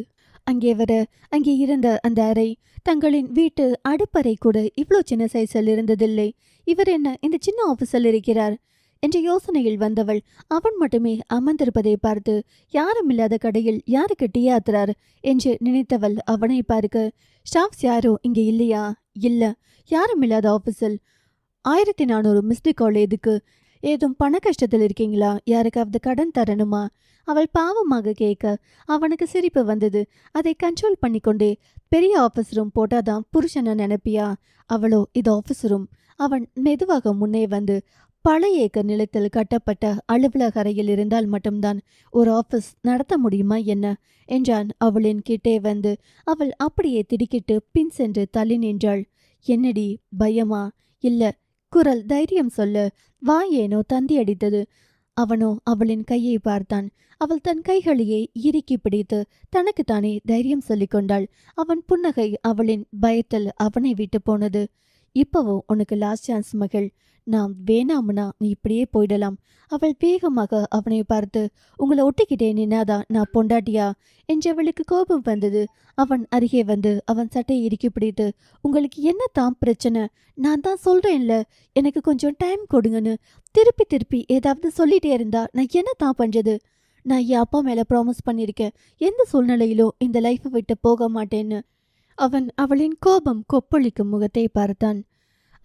அங்கே வர, அங்கே இருந்த அந்த அறை, தங்களின் வீட்டு அடுப்பறை கூட இவ்வளோ சின்ன சைஸில் இருந்ததில்லை. இவர் என்ன இந்த சின்ன ஆஃபீஸில் இருக்கிறார் என்ற யோசனையில் வந்தவள் அவன் மட்டுமே அமர்ந்திருப்பதை பார்த்து, யாரும் இல்லாத கடையில் யாருக்கு டீ ஆத்துறார் என்று நினைத்தவள் அவனை பார்க்க, ஸ்டாஃப்ஸ் யாரோ இங்கே இல்லையா? இல்ல, யாரும் இல்லாத ஆஃபீஸில் 1400 மிஸ்டு கால் எதுக்கு? ஏதும் பண கஷ்டத்தில் இருக்கீங்களா? யாருக்காவது கடன் தரணுமா? அவள் பாவமாக கேட்க அவனுக்கு சிரிப்பு வந்தது. அதை கண்ட்ரோல் பண்ணிக்கொண்டே, பெரிய ஆஃபீஸ் ரூம் போட்டாதான் புருஷனை நினைப்பியா? அவளோ இது ஆஃபீஸ் ரூம். அவன் மெதுவாக முன்னே வந்து, பழைய ஏக்கர் நிலத்தில் கட்டப்பட்ட அலுவலக அறையில் இருந்தால் மட்டும்தான் ஒரு ஆஃபீஸ் நடத்த முடியுமா என்ன என்றான் அவளின் கிட்டே வந்து. அவள் அப்படியே திடுக்கிட்டு பின் சென்று தள்ளி நின்றாள். என்னடி, பயமா? இல்ல. குரல் தைரியம் சொல்ல. வாய் ஏனோ தந்தி அடித்தது. அவனோ அவளின் கையை பார்த்தான். அவள் தன் கைகளையே இறுக்கி பிடித்து தனக்குத்தானே தைரியம் சொல்லிக் கொண்டாள். அவன் புன்னகை அவளின் பயத்தில் அவனை விட்டு போனது. இப்பவோ உனக்கு லாஸ்ட் சான்ஸ் மகள், நான் வேணாமுனா நீ இப்படியே போயிடலாம். அவள் வேகமாக அவனை பார்த்து, உங்களை ஒட்டிக்கிட்டே நின்னாதான் நான் பொண்டாட்டியா என்றவளுக்கு கோபம் வந்தது. அவன் அருகே வந்து அவன் சட்டையை இறுக்கி பிடித்து, உங்களுக்கு என்ன தான் பிரச்சனை? நான் தான் சொல்றேன்ல, எனக்கு கொஞ்சம் டைம் கொடுங்கன்னு திருப்பி திருப்பி ஏதாவது சொல்லிட்டே இருந்தா நான் என்ன தான் பண்றது? நான் என் அப்பா மேல ப்ராமிஸ் பண்ணியிருக்கேன், எந்த சூழ்நிலையிலும் இந்த லைஃபை விட்டு போக மாட்டேன்னு. அவன் அவளின் கோபம் கொப்பளிக்கும் முகத்தை பார்த்தான்.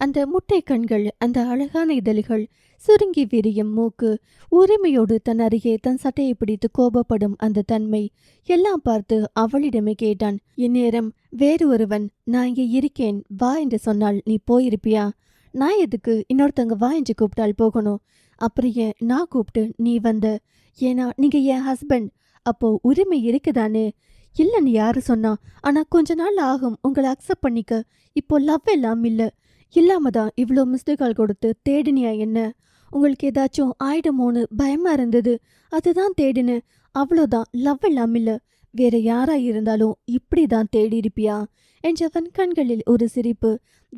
அந்த முட்டை கண்கள், அந்த அழகான இதழ்கள், சுருங்கி விரியும் மூக்கு, உரிமையோடு தன் அருகே தன் சட்டையை பிடித்து கோபப்படும் அந்த தன்மை எல்லாம் பார்த்து அவளிடமே கேட்டான். இந்நேரம் வேறு ஒருவன் நான் இங்கே இருக்கேன் வா என்று சொன்னால் நீ போயிருப்பியா? நான் எதுக்கு இன்னொருத்தங்க வா என்று கூப்பிட்டால் போகணும்? அப்புறம் ஏன் நான் கூப்பிட்டு நீ வந்த? ஏன்னா நீங்க என் ஹஸ்பண்ட். அப்போ உரிமை இருக்குதானே? இல்லைன்னு யாரு சொன்னா? ஆனா கொஞ்ச நாள் ஆகும் உங்களை அக்செப்ட் பண்ணிக்க. இப்போ லவ் எல்லாம் இல்ல. இல்லாம தான் இவ்வளோ மிஸ்டு கால் கொடுத்து தேடினியா என்ன? உங்களுக்கு ஏதாச்சும் ஆயிடுமோன்னு பயமா இருந்தது. அதுதான் தேடினேன். அவ்வளோதான், லவ் எல்லாம் இல்ல. வேற யாரா இருந்தாலும் இப்படிதான் தேடி இருப்பியா என்றவன் கண்களில் ஒரு சிரிப்பு.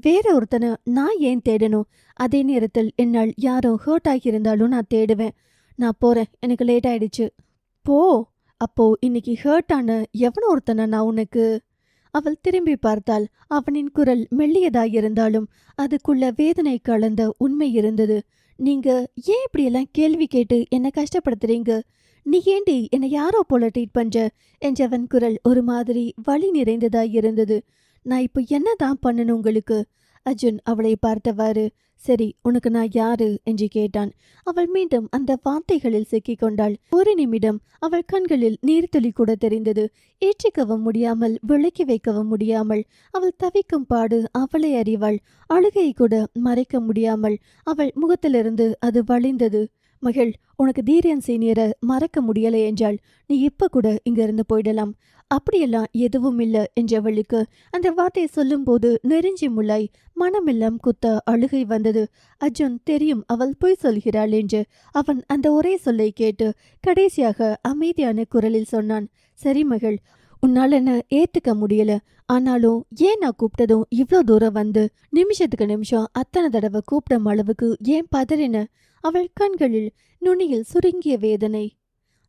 வேற ஒருத்தனை நான் ஏன் தேடணும்? அதே நேரத்தில் என்னால் யாரோ ஹர்ட் ஆகியிருந்தாலும் நான் தேடுவேன். நான் போறேன், எனக்கு லேட் ஆயிடுச்சு. போ. அப்போ இன்னைக்கு ஹர்ட் ஆன எவனோ ஒருத்தனை நான் உனக்கு. அவள் திரும்பி பார்த்தாள். அவனின் குரல் மெல்லியதாயிருந்தாலும் அதுக்குள்ள வேதனை கலந்த உண்மை இருந்தது. நீங்க ஏன் இப்படியெல்லாம் கேள்வி கேட்டு என்னை கஷ்டப்படுத்துறீங்க? நீ ஏண்டி என்னை யாரோ போல ட்ரீட் பண்ற என்றவன் குரல் ஒரு மாதிரி வலி நிறைந்ததாயிருந்தது. நான் இப்போ என்னதான் பண்ணணும் உங்களுக்கு? அர்ஜுன் அவளை பார்த்தவாறு, சரி உனக்கு நான் யாரு என்று கேட்டான். அவள் மீண்டும் அந்த வார்த்தைகளில் சிக்கிக் கொண்டாள். ஒரு நிமிடம் அவள் கண்களில் நீர்த்துளி கூட தெரிந்தது. ஏற்றிக்கவும் முடியாமல் விளக்கி வைக்கவும் முடியாமல் அவள் தவிக்கும் பாடு அவளை அறிவாள். அழுகை கூட மறைக்க முடியாமல் அவள் முகத்திலிருந்து அது வழிந்தது. மகள், உனக்கு தீரியன் சீனியரை மறக்க முடியலை என்றால் நீ இப்ப கூட இங்கிருந்து போயிடலாம். அப்படியெல்லாம் எதுவும் இல்லை என்றவளுக்கு அந்த வார்த்தையை சொல்லும் போது நெருஞ்சி முள்ளாய் மனமெல்லாம் குத்த அழுகை வந்தது. அர்ஜுன் தெரியும் அவள் பொய் சொல்கிறாள் என்று. அவன் அந்த ஒரே சொல்லை கேட்டு கடைசியாக அமைதியான குரலில் சொன்னான், சரி மகள், உன்னால என்ன ஏத்துக்க முடியல. ஆனாலும் ஏன் நான் கூப்பிட்டதும் இவ்வளோ தூரம் வந்து நிமிஷத்துக்கு நிமிஷம் அத்தனை தடவை கூப்பிடும் அளவுக்கு ஏன் பதறின? அவள் கண்களில் நுனியில் சுருங்கிய வேதனை.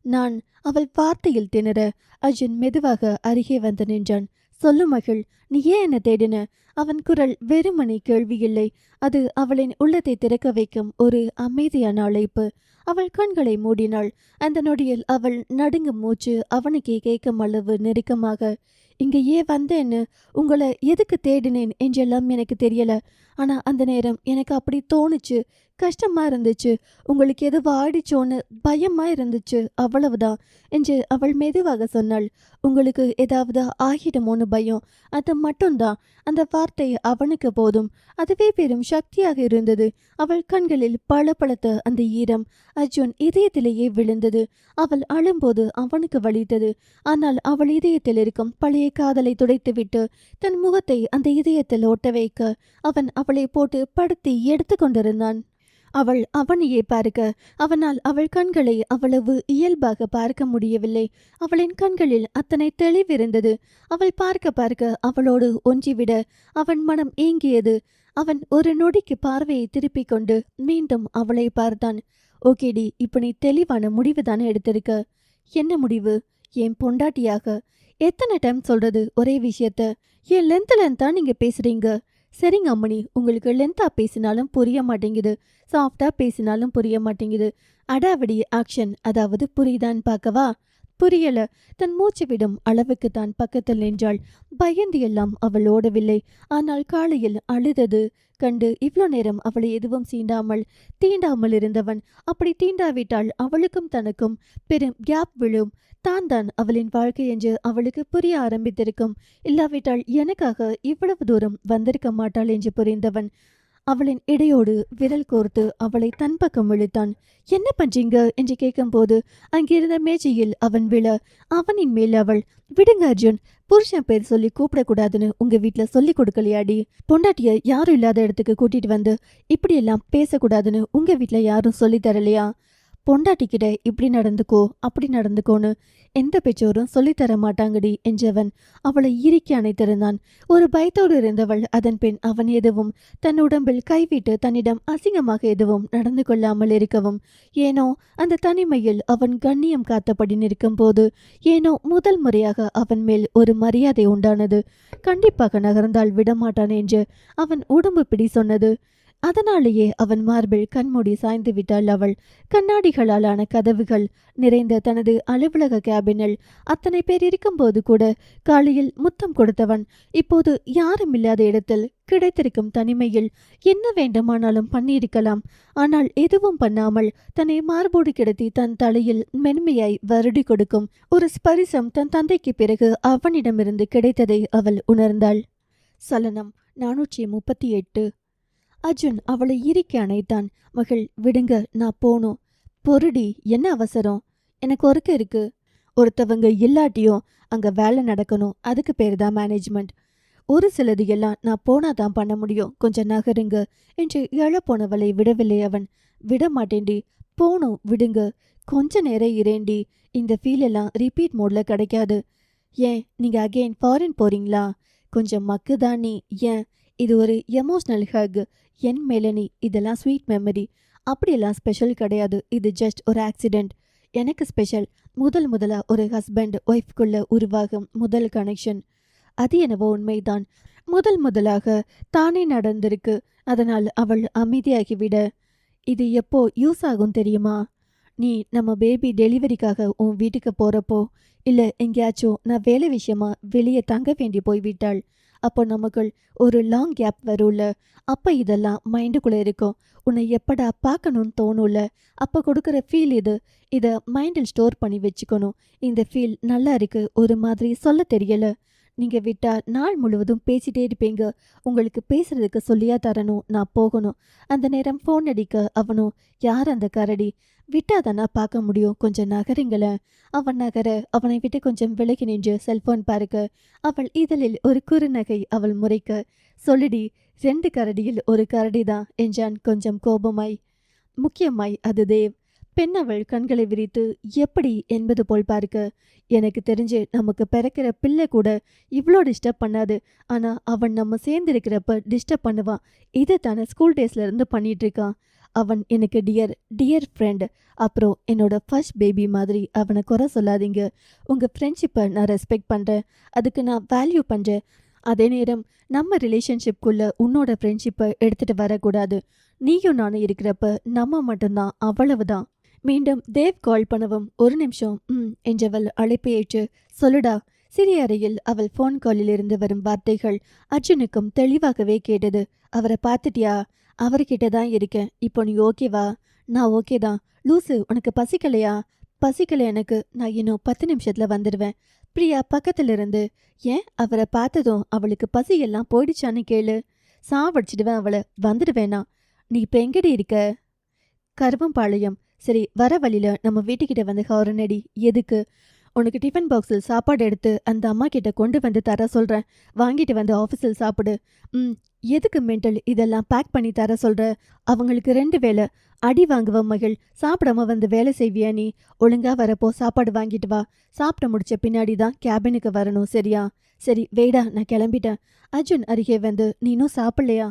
நான் அவள் வார்த்தையில் திணற அர்ஜுன் மெதுவாக அருகே வந்து நின்றான். சொல்லு மகள், நீ ஏன் என்ன தேடின? அவன் குரல் வெறுமனை கேள்வி இல்லை. அது அவளின் உள்ளத்தை திறக்க வைக்கும் ஒரு அமைதியான அழைப்பு. அவள் கண்களை மூடினாள். அந்த நொடியில் அவள் நடுங்கும் மூச்சு அவனுக்கே கேட்கும் அளவு நெருக்கமாக. இங்க ஏன் வந்தேன்னு, உங்களை எதுக்கு தேடினேன் என்றெல்லாம் எனக்கு தெரியல. ஆனா அந்த நேரம் எனக்கு அப்படி தோணுச்சு. கஷ்டமா இருந்துச்சு. உங்களுக்கு எதுவும் ஆயிடுச்சோன்னு பயமா இருந்துச்சு, அவ்வளவுதான் என்று அவள் மெதுவாக சொன்னாள். உங்களுக்கு ஏதாவது ஆகிடுமோன்னு பயம், அது மட்டும்தான். அந்த வார்த்தை அவனுக்கு போதும். அதுவே பெரும் சக்தியாக இருந்தது. அவள் கண்களில் பளபளத்த அந்த ஈரம் அர்ஜுன் இதயத்திலேயே விழுந்தது. அவள் அழும்போது அவனுக்கு வலித்தது. ஆனால் அவள் இதயத்தில் இருக்கும் பழைய காதலை துடைத்துவிட்டு தன் முகத்தை அந்த இதயத்தில் ஒட்ட வைக்க அவன் அவளை போட்டு படுத்தி எடுத்து கொண்டிருந்தான். அவள் அவனையே பார்க்க அவனால் அவள் கண்களை அவ்வளவு இயல்பாக பார்க்க முடியவில்லை. அவளின் கண்களில் அத்தனை தெளிவிருந்தது. அவள் பார்க்க பார்க்க அவளோடு ஒன்றிவிட அவன் மனம் ஏங்கியது. அவன் ஒரு நொடிக்கு பார்வையை திருப்பிக் கொண்டு மீண்டும் அவளை பார்த்தான். ஓகேடி, இப்ப நீ தெளிவான முடிவு தானே எடுத்திருக்க. என்ன முடிவு? என் பொண்டாட்டியாக. எத்தனை டைம் சொல்றது ஒரே விஷயத்த? என் லென்த்தா நீங்க பேசுறீங்க. சரிங்க அம்மணி, உங்களுக்கு லென்த்தா பேசினாலும் புரிய மாட்டேங்குது, சாஃப்டா பேசினாலும் புரிய மாட்டேங்குது. அடாவடி ஆக்ஷன், அதாவது புரியுதான்னு பார்க்கவா? புரியல. தன் மூச்சு விடும் அளவுக்கு தான் பக்கத்தில் நின்றாள். பயந்து எல்லாம் அவள் ஓடவில்லை. ஆனால் காலையில் அழுதது கண்டு இவ்வளோ நேரம் அவளை எதுவும் தீண்டாமல் இருந்தவன் அப்படி தீண்டாவிட்டால் அவளுக்கும் தனக்கும் பெரும் கேப் விழும். தான் அவளின் வாழ்க்கை என்று அவளுக்கு புரிய ஆரம்பித்திருக்கும். இல்லாவிட்டால் எனக்காக இவ்வளவு தூரம் வந்திருக்க மாட்டாள் என்று புரிந்தவன் அவளின் இடையோடு விரல் கோர்த்து அவளை தன் பக்கம் இழுத்தான். என்ன பண்றீங்க என்று கேட்கும்போது அங்கிருந்த மேஜையில் அவன் விழ அவனின் மேல் அவள், விடுங்க அர்ஜுன், புருஷன் பேர் சொல்லி கூப்பிடக்கூடாதுன்னு உங்க வீட்டுல சொல்லி கொடுக்கலையாடி? பொண்டாட்டிய யாரும் இல்லாத இடத்துக்கு கூட்டிட்டு வந்து இப்படியெல்லாம் பேசக்கூடாதுன்னு உங்க வீட்டுல யாரும் சொல்லி தரலையா? பொண்டாட்டிக்கிட்ட இப்படி நடந்துக்கோ அப்படி நடந்துக்கோன்னு எந்த பெற்றோரும் சொல்லித்தர மாட்டாங்கடி என்றவன் அவளை இறுக்கி அணைத்திருந்தான். ஒரு பயத்தோடு இருந்தவள் அதன் பின் அவன் எதுவும் தன் உடம்பில் கைவிட்டு தன்னிடம் அசிங்கமாக எதுவும் நடந்து கொள்ளாமல் இருக்கவும், ஏனோ அந்த தனிமையில் அவன் கண்ணியம் காத்தபடி நிற்கும் போது ஏனோ முதல் முறையாக அவன் மேல் ஒரு மரியாதை உண்டானது. கண்டிப்பாக நகர்ந்தால் விடமாட்டான் என்று அவன் உடம்பு பிடி சொன்னது. அதனாலேயே அவன் மார்பில் கண்மூடி சாய்ந்து விட்டாள் அவள். கண்ணாடிகளாலான கதவுகள் நிறைந்த தனது அலுவலக கேபினில் அத்தனை பேர் இருக்கும்போது கூட காலையில் முத்தம் கொடுத்தவன் இப்போது யாரும் இல்லாத இடத்தில் கிடைத்திருக்கும் தனிமையில் என்ன வேண்டுமானாலும் பண்ணியிருக்கலாம். ஆனால் எதுவும் பண்ணாமல் தன்னை மார்போடு கிடத்தி தன் தலையில் மென்மையாய் வருடி கொடுக்கும் ஒரு ஸ்பரிசம் தன் தந்தைக்கு பிறகு அவனிடமிருந்து கிடைத்ததை அவள் உணர்ந்தாள். சலனம் 438. அர்ஜுன் அவளை இறுக்கி அணைத்தான். மகள், விடுங்க, நான் போணும். பொறுடி, என்ன அவசரம்? எனக்கு ஒர்க் இருக்கு. ஒருத்தவங்க இல்லாட்டியும் அங்க வேலை நடக்கணும், அதுக்கு பேரு தான் மேனேஜ்மெண்ட். ஒரு சிலது எல்லாம் நான் போனாதான் பண்ண முடியும், கொஞ்சம் நகருங்க என்று எழப்போனவளை விடவில்லை அவன். விட மாட்டேன்டி, போணும், விடுங்க, கொஞ்ச நேரம் இரேண்டி. இந்த ஃபீல் எல்லாம் ரிப்பீட் மோட்ல கிடைக்காது. ஏன், நீங்க அகெயின் ஃபாரின் போறீங்களா? கொஞ்சம் மக்குதான் நீ. ஏன், இது ஒரு எமோஷ்னல் ஹக். என் மேலனி, இதெல்லாம் ஸ்வீட் மெமரி. அப்படியெல்லாம் ஸ்பெஷல் கிடையாது. இது ஜஸ்ட் ஒரு ஆக்சிடென்ட். எனக்கு ஸ்பெஷல். முதலா ஒரு ஹஸ்பண்ட் ஒய்ஃப்குள்ள உருவாகும் முதல் கனெக்ஷன். அது என்னவோ உண்மைதான். முதலாக தானே நடந்திருக்கு. அதனால் அவள் அமைதியாகிவிட, இது எப்போ யூஸ் ஆகும் தெரியுமா? நீ நம்ம பேபி டெலிவரிக்காக உன் வீட்டுக்கு போறப்போ, இல்ல எங்கேயாச்சும் நான் வேலை விஷயமா வெளியே தங்க வேண்டி போய்விட்டாள். அப்போ நமக்குள் ஒரு லாங் கேப் வரும்ல, அப்ப இதெல்லாம் மைண்டுக்குள்ள இருக்கும். உன்னை எப்படா பார்க்கணும்னு தோணும்ல, அப்ப கொடுக்குற ஃபீல் இது. இதை மைண்டில் ஸ்டோர் பண்ணி வச்சுக்கணும். இந்த ஃபீல் நல்லா இருக்கு, ஒரு மாதிரி சொல்ல தெரியல. நீங்க விட்டா நாள் முழுவதும் பேசிட்டே இருப்பீங்க. உங்களுக்கு பேசுறதுக்கு சொல்லியா தரணும், நான் போகணும். அந்த நேரம் ஃபோன் அடிக்க அவனும், யார் அந்த கரடி? விட்டாதானா பார்க்க முடியும், கொஞ்சம் நகருங்களேன். அவன் நகர அவனை விட்டு கொஞ்சம் விலகி நின்று செல்போன் பார்க்க, அவள் இதழில் ஒரு குறுநகை அவள் முறைக்க, சொல்லுடி, 2 கரடியில் ஒரு கரடிதான் என்றான் கொஞ்சம் கோபமாய். முக்கியமாய் அது தேவ். பெண் அவள் கண்களை விரித்து எப்படி என்பது போல் பார்க்க, எனக்கு தெரிஞ்சு நமக்கு பிறக்கிற பிள்ளை கூட இவ்வளோ டிஸ்டர்ப் பண்ணாது. ஆனா அவன் நம்ம சேர்ந்திருக்கிறப்ப டிஸ்டர்ப் பண்ணுவான். இதை தானே ஸ்கூல் டேஸ்ல இருந்து பண்ணிட்டு இருக்கான். அவன் எனக்கு டியர் ஃப்ரெண்ட். அப்புறம் என்னோட ஃபர்ஸ்ட் பேபி மாதிரி. அவனை குறை சொல்லாதீங்க. உங்க ஃப்ரெண்ட்ஷிப்பை நான் ரெஸ்பெக்ட் பண்றேன், அதுக்கு நான் வேல்யூ பண்றேன். அதே நேரம் நம்ம ரிலேஷன்ஷிப்குள்ள உன்னோட ஃப்ரெண்ட்ஷிப்பை எடுத்துட்டு வரக்கூடாது. நீயும் நானும் இருக்கிறப்ப நம்ம மட்டும்தான், அவ்வளவுதான். மீண்டும் தேவ் கால் பண்ணவும், ஒரு நிமிஷம் என்றவள் அழைப்பை ஏற்று, சொல்லுடா. சிறிய அறையில் அவள் ஃபோன் காலில் இருந்து வரும் வார்த்தைகள் அர்ஜுனுக்கும் தெளிவாகவே கேட்டது. அவரை பார்த்துட்டியா? அவர்கிட்ட தான் இருக்கேன். இப்போ நீ ஓகேவா? நான் ஓகே தான். லூசு, உனக்கு பசிக்கலையா? பசிக்கலை எனக்கு, நான் இன்னும் 10 நிமிஷத்துல வந்துடுவேன். பிரியா பக்கத்துல இருந்து, ஏன், அவரை பார்த்ததும் அவளுக்கு பசி எல்லாம் போயிடுச்சான்னு கேளு. சாவடிச்சிடுவேன் அவளை, வந்துடுவேனா? நீ இப்போ எங்கடி இருக்க? கருவம்பாளையம். சரி, வர வழியில நம்ம வீட்டுக்கிட்ட வந்து ஹாரனடி. எதுக்கு? உனக்கு டிஃபன் பாக்ஸில் சாப்பாடு எடுத்து அந்த அம்மா கிட்ட கொண்டு வந்து தர சொல்கிறேன். வாங்கிட்டு வந்து ஆஃபீஸில் சாப்பிடு. எதுக்கு மென்டல் இதெல்லாம் பேக் பண்ணி தர சொல்கிற? அவங்களுக்கு 2 வேலை. அடி வாங்குவ மகள். சாப்பிடாம வந்து வேலை செய்வியா நீ? ஒழுங்கா வரப்போ சாப்பாடு வாங்கிட்டு வா. சாப்பிட முடிச்ச பின்னாடி தான் கேபினுக்கு வரணும், சரியா? சரி வெயிடா, நான் கிளம்பிட்டேன். அர்ஜுன் அருகே வந்து, நீ இன்னும் சாப்பிட்லையா?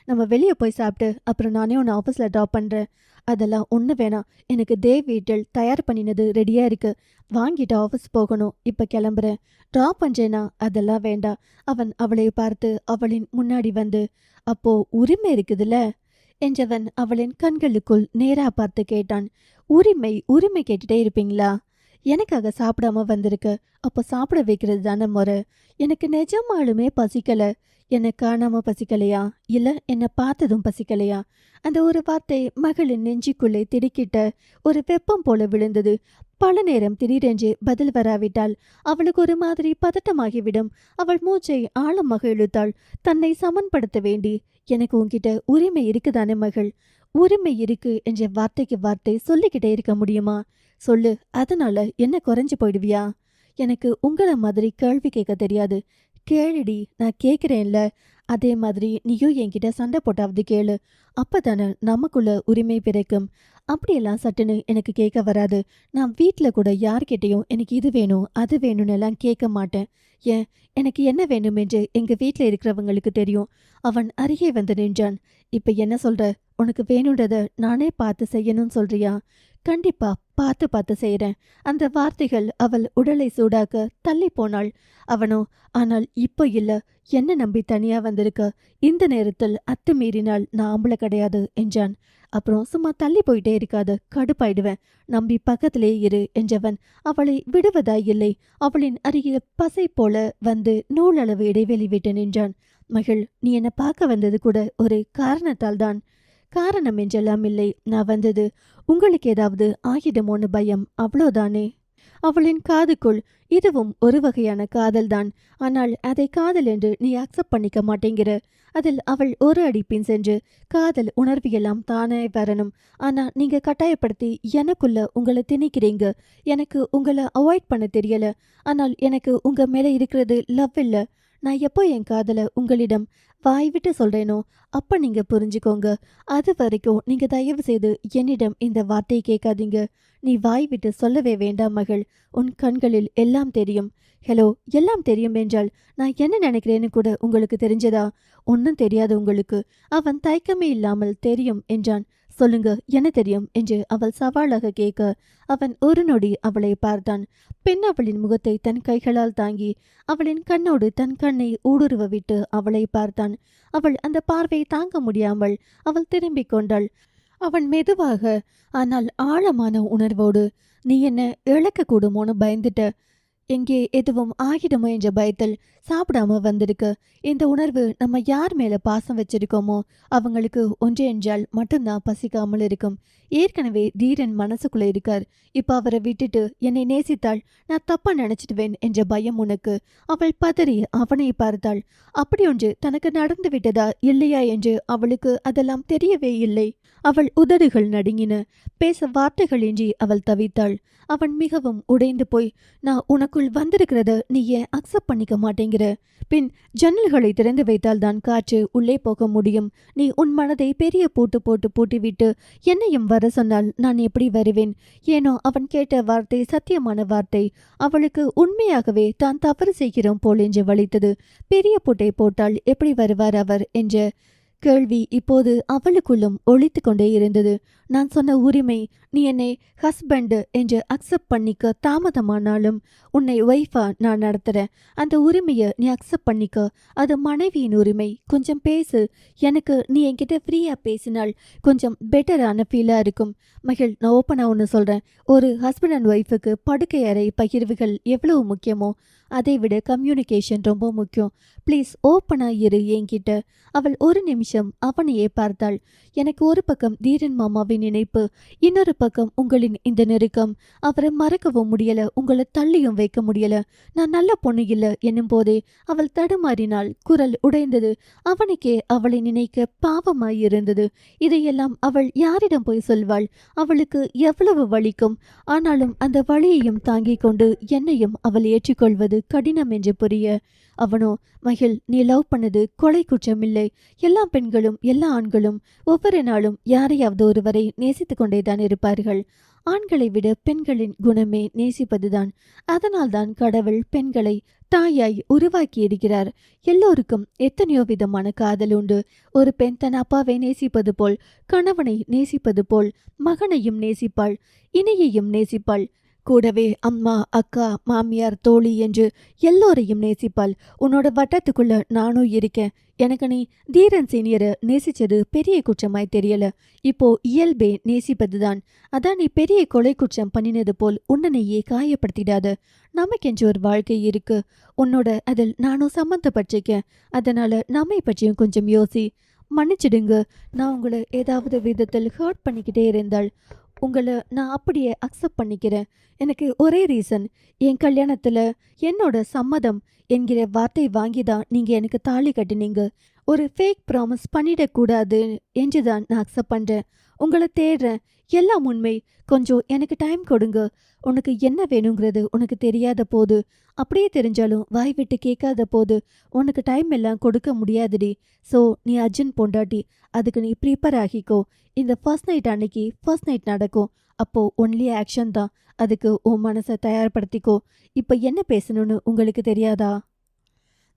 நம்ம வெளியே போய் சாப்பிட்டு அப்புறம் நானே உன்னை ஆஃபீஸில் ட்ராப் பண்ணுறேன். அதெல்லாம் ஒன்று வேணாம். எனக்கு தேவ் வீட்டில் தயார் பண்ணினது ரெடியாக இருக்கு. வாங்கிட்டு ஆஃபீஸ் போகணும். இப்போ கிளம்புறேன். ட்ராப் பண்ணுறேனா? அதெல்லாம் வேண்டாம். அவன் அவளை பார்த்து அவளின் முன்னாடி வந்து, அப்போ உரிமை இருக்குதுல்ல என்றவன் அவளின் கண்களுக்குள் நேரா பார்த்து கேட்டான். உரிமை கேட்டுட்டே இருப்பீங்களா? எனக்காக சாப்பிடாம வந்திருக்கு. அப்போ சாப்பிட வைக்கிறது தானே முறை. எனக்கு நிஜமாலுமே பசிக்கல. என்னை காணாம பசிக்கலையா, இல்ல என்னை பார்த்ததும் பசிக்கலையா? அந்த ஒரு வார்த்தை மகளின் நெஞ்சுக்குள்ளே திடுக்கிட்ட ஒரு வெப்பம் போல விழுந்தது. பல நேரம் திடீரென்று பதில் வராவிட்டால் அவளுக்கு ஒரு மாதிரி பதட்டமாகிவிடும். அவள் மூச்சை ஆழமாக இழுத்தாள். தன்னை சமன்படுத்த வேண்டி, எனக்கு உன்கிட்ட உரிமை இருக்குதானே மகள்? உரிமை இருக்கு என்ற வார்த்தைக்கு வார்த்தை சொல்லிக்கிட்டே இருக்க முடியுமா? சொல்லு, அதனால என்ன குறைஞ்சு போயிடுவியா? எனக்கு உங்களை மாதிரி கேள்வி கேட்க தெரியாது. கேளுடி, நான் கேட்குறேன்ல. அதே மாதிரி நீயும் என்கிட்ட சண்டை போட்டாவது கேளு. அப்பதானே நமக்குள்ள உரிமை பிறக்கும். அப்படியெல்லாம் சட்டுன்னு எனக்கு கேட்க வராது. நான் வீட்டில் கூட யார்கிட்டையும் எனக்கு இது வேணும் அது வேணும்னு எல்லாம் கேட்க மாட்டேன். ஏன், எனக்கு என்ன வேணும் என்று எங்க வீட்டில் இருக்கிறவங்களுக்கு தெரியும். அவன் அருகே வந்து நின்றான். இப்ப என்ன சொல்ற? உனக்கு வேணுன்றத நானே பார்த்து செய்யணும்னு சொல்றியா? கண்டிப்பா பார்த்து செய்கிறேன். அந்த வார்த்தைகள் அவள் உடலை சூடாக்க தள்ளி போனாள். அவனோ, ஆனால் இப்போ இல்ல, என்ன நம்பி தனியா வந்திருக்க. இந்த நேரத்தில் அத்துமீறினால் நான் ஆம்பளை கிடையாது என்றான். அப்புறம் சும்மா தள்ளி போயிட்டே இருக்காது, கடுப்பாயிடுவேன். நம்பி பக்கத்திலே இரு என்றவன் அவளை விடுவதாய் இல்லை. அவளின் அருகில் பசை போல வந்து நூலளவு இடைவெளி விட்டு நின்றான். மகள், நீ என்னை பார்க்க வந்தது கூட ஒரு காரணத்தால் தான். காரணம் என்றெல்லாம் இல்லை. நான் வந்தது உங்களுக்கு ஏதாவது ஆகிடுமோன்னு பயம், அவ்வளோதானே? அவளின் காதுக்குள் இதுவும் ஒரு வகையான காதல்தான். ஆனால் அதை காதல் என்று நீ அக்செப்ட் பண்ணிக்க மாட்டேங்கிற. அதில் அவள் ஒரு அடி பின் சென்று காதல் உணர்வியெல்லாம் தானே வரணும். ஆனா நீங்க கட்டாயப்படுத்தி எனக்குள்ள உங்களை திணிக்கிறீங்க. எனக்கு உங்களை அவாய்ட் பண்ண தெரியல. ஆனால் எனக்கு உங்க மேல இருக்கிறது லவ் இல்ல. நான் எப்போ என் காதலை உங்களிடம் வாய் விட்டு சொல்றேனோ அப்ப நீங்க புரிஞ்சுக்கோங்க. அது வரைக்கும் நீங்க தயவு செய்து என்னிடம் இந்த வார்த்தையை கேட்காதீங்க. நீ வாய் விட்டு சொல்லவே வேண்டாம் மகள். உன் கண்களில் எல்லாம் தெரியும். ஹலோ, எல்லாம் தெரியும் என்றால் நான் என்ன நினைக்கிறேன்னு கூட உங்களுக்கு தெரிஞ்சதா? ஒன்னும் தெரியாது உங்களுக்கு. அவன் தயக்கமே இல்லாமல் தெரியும் என்றான். சொல்லுங்க, என்ன தெரியும் என்று அவள் சவாலாக கேட்க அவன் ஒரு நொடி அவளை பார்த்தான். பெண் அவளின் முகத்தை தன் கைகளால் தாங்கி அவளின் கண்ணோடு தன் கண்ணை ஊடுருவ விட்டு அவளை பார்த்தான். அவள் அந்த பார்வை தாங்க முடியாமல் அவள் திரும்பிக் கொண்டாள். அவன் மெதுவாக ஆனால் ஆழமான உணர்வோடு, நீ என்ன இழக்க கூடுமோன்னு பயந்துட்ட, எங்கே எதுவும் ஆகிடுமோ என்ற பயத்தில் சாப்பிடாம வந்திருக்கு. இந்த உணர்வு நம்ம யார் மேல பாசம் வச்சிருக்கோமோ அவங்களுக்கு ஒன்று என்றால் மட்டும்தான் பசிக்காமல் இருக்கும். ஏற்கனவே தீரன் மனசுக்குள்ள இருக்கார். இப்ப அவரை விட்டுட்டு என்னை நேசித்தாள் நான் தப்பா நினைச்சிடுவேன் என்ற பயம் உனக்கு. அவள் பதறி அவனை பார்த்தாள். அப்படி ஒன்று தனக்கு நடந்து விட்டதா இல்லையா என்று அவளுக்கு அதெல்லாம் தெரியவே இல்லை. அவள் உதடுகள் நடுங்கின. பேச வார்த்தைகளின்றி அவள் தவித்தாள். அவன் மிகவும் உடைந்து போய், நான் உனக்குள் வந்திருக்கிறத நீ ஏன் அக்செப்ட் பண்ணிக்க மாட்டேங்கிற? பின் ஜன்னல்களை திறந்து வைத்தால் தான் காற்று உள்ளே போக முடியும். நீ உன் மனதை பெரிய பூட்டு போட்டு பூட்டிவிட்டு என்னையும் வர சொன்னால் நான் எப்படி வருவேன்? ஏனோ அவன் கேட்ட வார்த்தை சத்தியமான வார்த்தை. அவளுக்கு உண்மையாகவே தான் தவறு செய்கிறோம் போல் என்று வலித்தது. பெரிய பூட்டை போட்டால் எப்படி வருவார் அவர் என்ற கேள்வி இப்போது அவளுக்குள்ளும் ஒழித்து கொண்டே இருந்தது. நான் சொன்ன உரிமை, நீ என்னை ஹஸ்பண்ட் என்று அக்செப்ட் பண்ணிக்க தாமதமானாலும் உன்னை ஒய்ஃபா நான் நடத்துறேன். அந்த உரிமையை நீ அக்செப்ட் பண்ணிக்க. அது மனைவியின் உரிமை. கொஞ்சம் பேசு. எனக்கு நீ என்கிட்ட ஃப்ரீயா பேசினால் கொஞ்சம் பெட்டரான ஃபீலா இருக்கும். மகிழ், நான் ஓப்பனா ஒன்று சொல்றேன். ஒரு ஹஸ்பண்ட் அண்ட் ஒய்ஃபுக்கு படுக்கை அறை பகிர்வுகள் எவ்வளவு முக்கியமோ அதை விட கம்யூனிகேஷன் ரொம்ப முக்கியம். ப்ளீஸ் ஓப்பனா இரு என்கிட்ட. அவள் ஒரு நிமிஷம் அவனையே பார்த்தாள். எனக்கு ஒரு பக்கம் தீரன் மாமாவின் நினைப்பு, இன்னொரு பக்கம் உங்களின் இந்த நெருக்கம். அவரை மறக்கவும் முடியல, உங்களை தள்ளியும் வைக்க முடியல. நான் நல்ல பொண்ணு இல்ல என்னும் போதே அவள் தடுமாறினாள். குரல் உடைந்தது. அவனுக்கே அவளை நினைக்க பாவமாயிருந்தது. இதையெல்லாம் அவள் யாரிடம் போய் சொல்வாள்? அவளுக்கு எவ்வளவு வலிக்கும். ஆனாலும் அந்த வலியையும் தாங்கிக் கொண்டு என்னையும் அவள் ஏற்றுக்கொள்வது கடினம் என்று புரிய, அவனோ, மகிழ், நீ லவ் பண்ணது கொலை குற்றமில்லை. எல்லா பெண்களும் எல்லா ஆண்களும் ஒவ்வொரு நாளும் யாரையாவது ஒருவரை நேசித்து கொண்டேதான் இருப்பார்கள். ஆண்களை விட பெண்களின் குணமே நேசிப்பதுதான். அதனால்தான் கடவுள் பெண்களை தாயாய் உருவாக்கியிருக்கிறார். எல்லோருக்கும் எத்தனையோ விதமான காதல் உண்டு. ஒரு பெண் தன் அப்பாவை நேசிப்பது போல், கணவனை நேசிப்பது போல், மகனையும் நேசிப்பாள், இணையையும் நேசிப்பாள். கூடவே அம்மா, அக்கா, மாமியார், தோழி என்று எல்லோரையும் நேசிப்பாள். உன்னோட வட்டத்துக்குள்ள நானும் இருக்கேன். எனக்கு நீ தீரன் சீனியரை நேசிச்சது பெரிய குற்றமாய் தெரியல. இப்போ இயல்பே நேசிப்பதுதான். அதான் நீ பெரிய கொலை குற்றம் பண்ணினது போல் உன்னை நீயே காயப்படுத்திடாத. நமக்கென்று ஒரு வாழ்க்கை இருக்கு. உன்னோட அதில் நானும் சம்மந்தப்பட்டிருக்கேன். அதனால நம்மை பற்றியும் கொஞ்சம் யோசி. மன்னிச்சிடுங்க, நான் உங்களை ஏதாவது விதத்தில் ஹர்ட் பண்ணிக்கிட்டே இருந்தால் உங்களை நான் அப்படியே அக்செப்ட் பண்ணிக்கிறேன். எனக்கு ஒரே ரீசன், என் கல்யாணத்தில் என்னோட சம்மதம் என்கிற வார்த்தை வாங்கிதான் நீங்கள் எனக்கு தாலி கட்டினீங்க. ஒரு ஃபேக் ப்ராமிஸ் பண்ணிடக்கூடாது என்றுதான் நான் அக்செப்ட் பண்ணுறேன். உங்களை தேடுறேன். எல்லாம் உண்மை. கொஞ்சம் எனக்கு டைம் கொடுங்க. உனக்கு என்ன வேணுங்கிறது உனக்கு தெரியாத போது, அப்படியே தெரிஞ்சாலும் வாய் விட்டு கேட்காத போது உனக்கு டைம் எல்லாம் கொடுக்க முடியாதுடி. ஸோ நீ அர்ஜுன் பொண்டாட்டி. அதுக்கு நீ ப்ரிப்பேர் ஆகிக்கோ. இந்த ஃபர்ஸ்ட் நைட் அன்னைக்கு ஃபர்ஸ்ட் நைட் நடக்கும். அப்போ ஒன்லி ஆக்ஷன் தான். அதுக்கு உன் மனசை தயார்படுத்திக்கோ. இப்போ என்ன பேசணும்னு உங்களுக்கு தெரியாதா?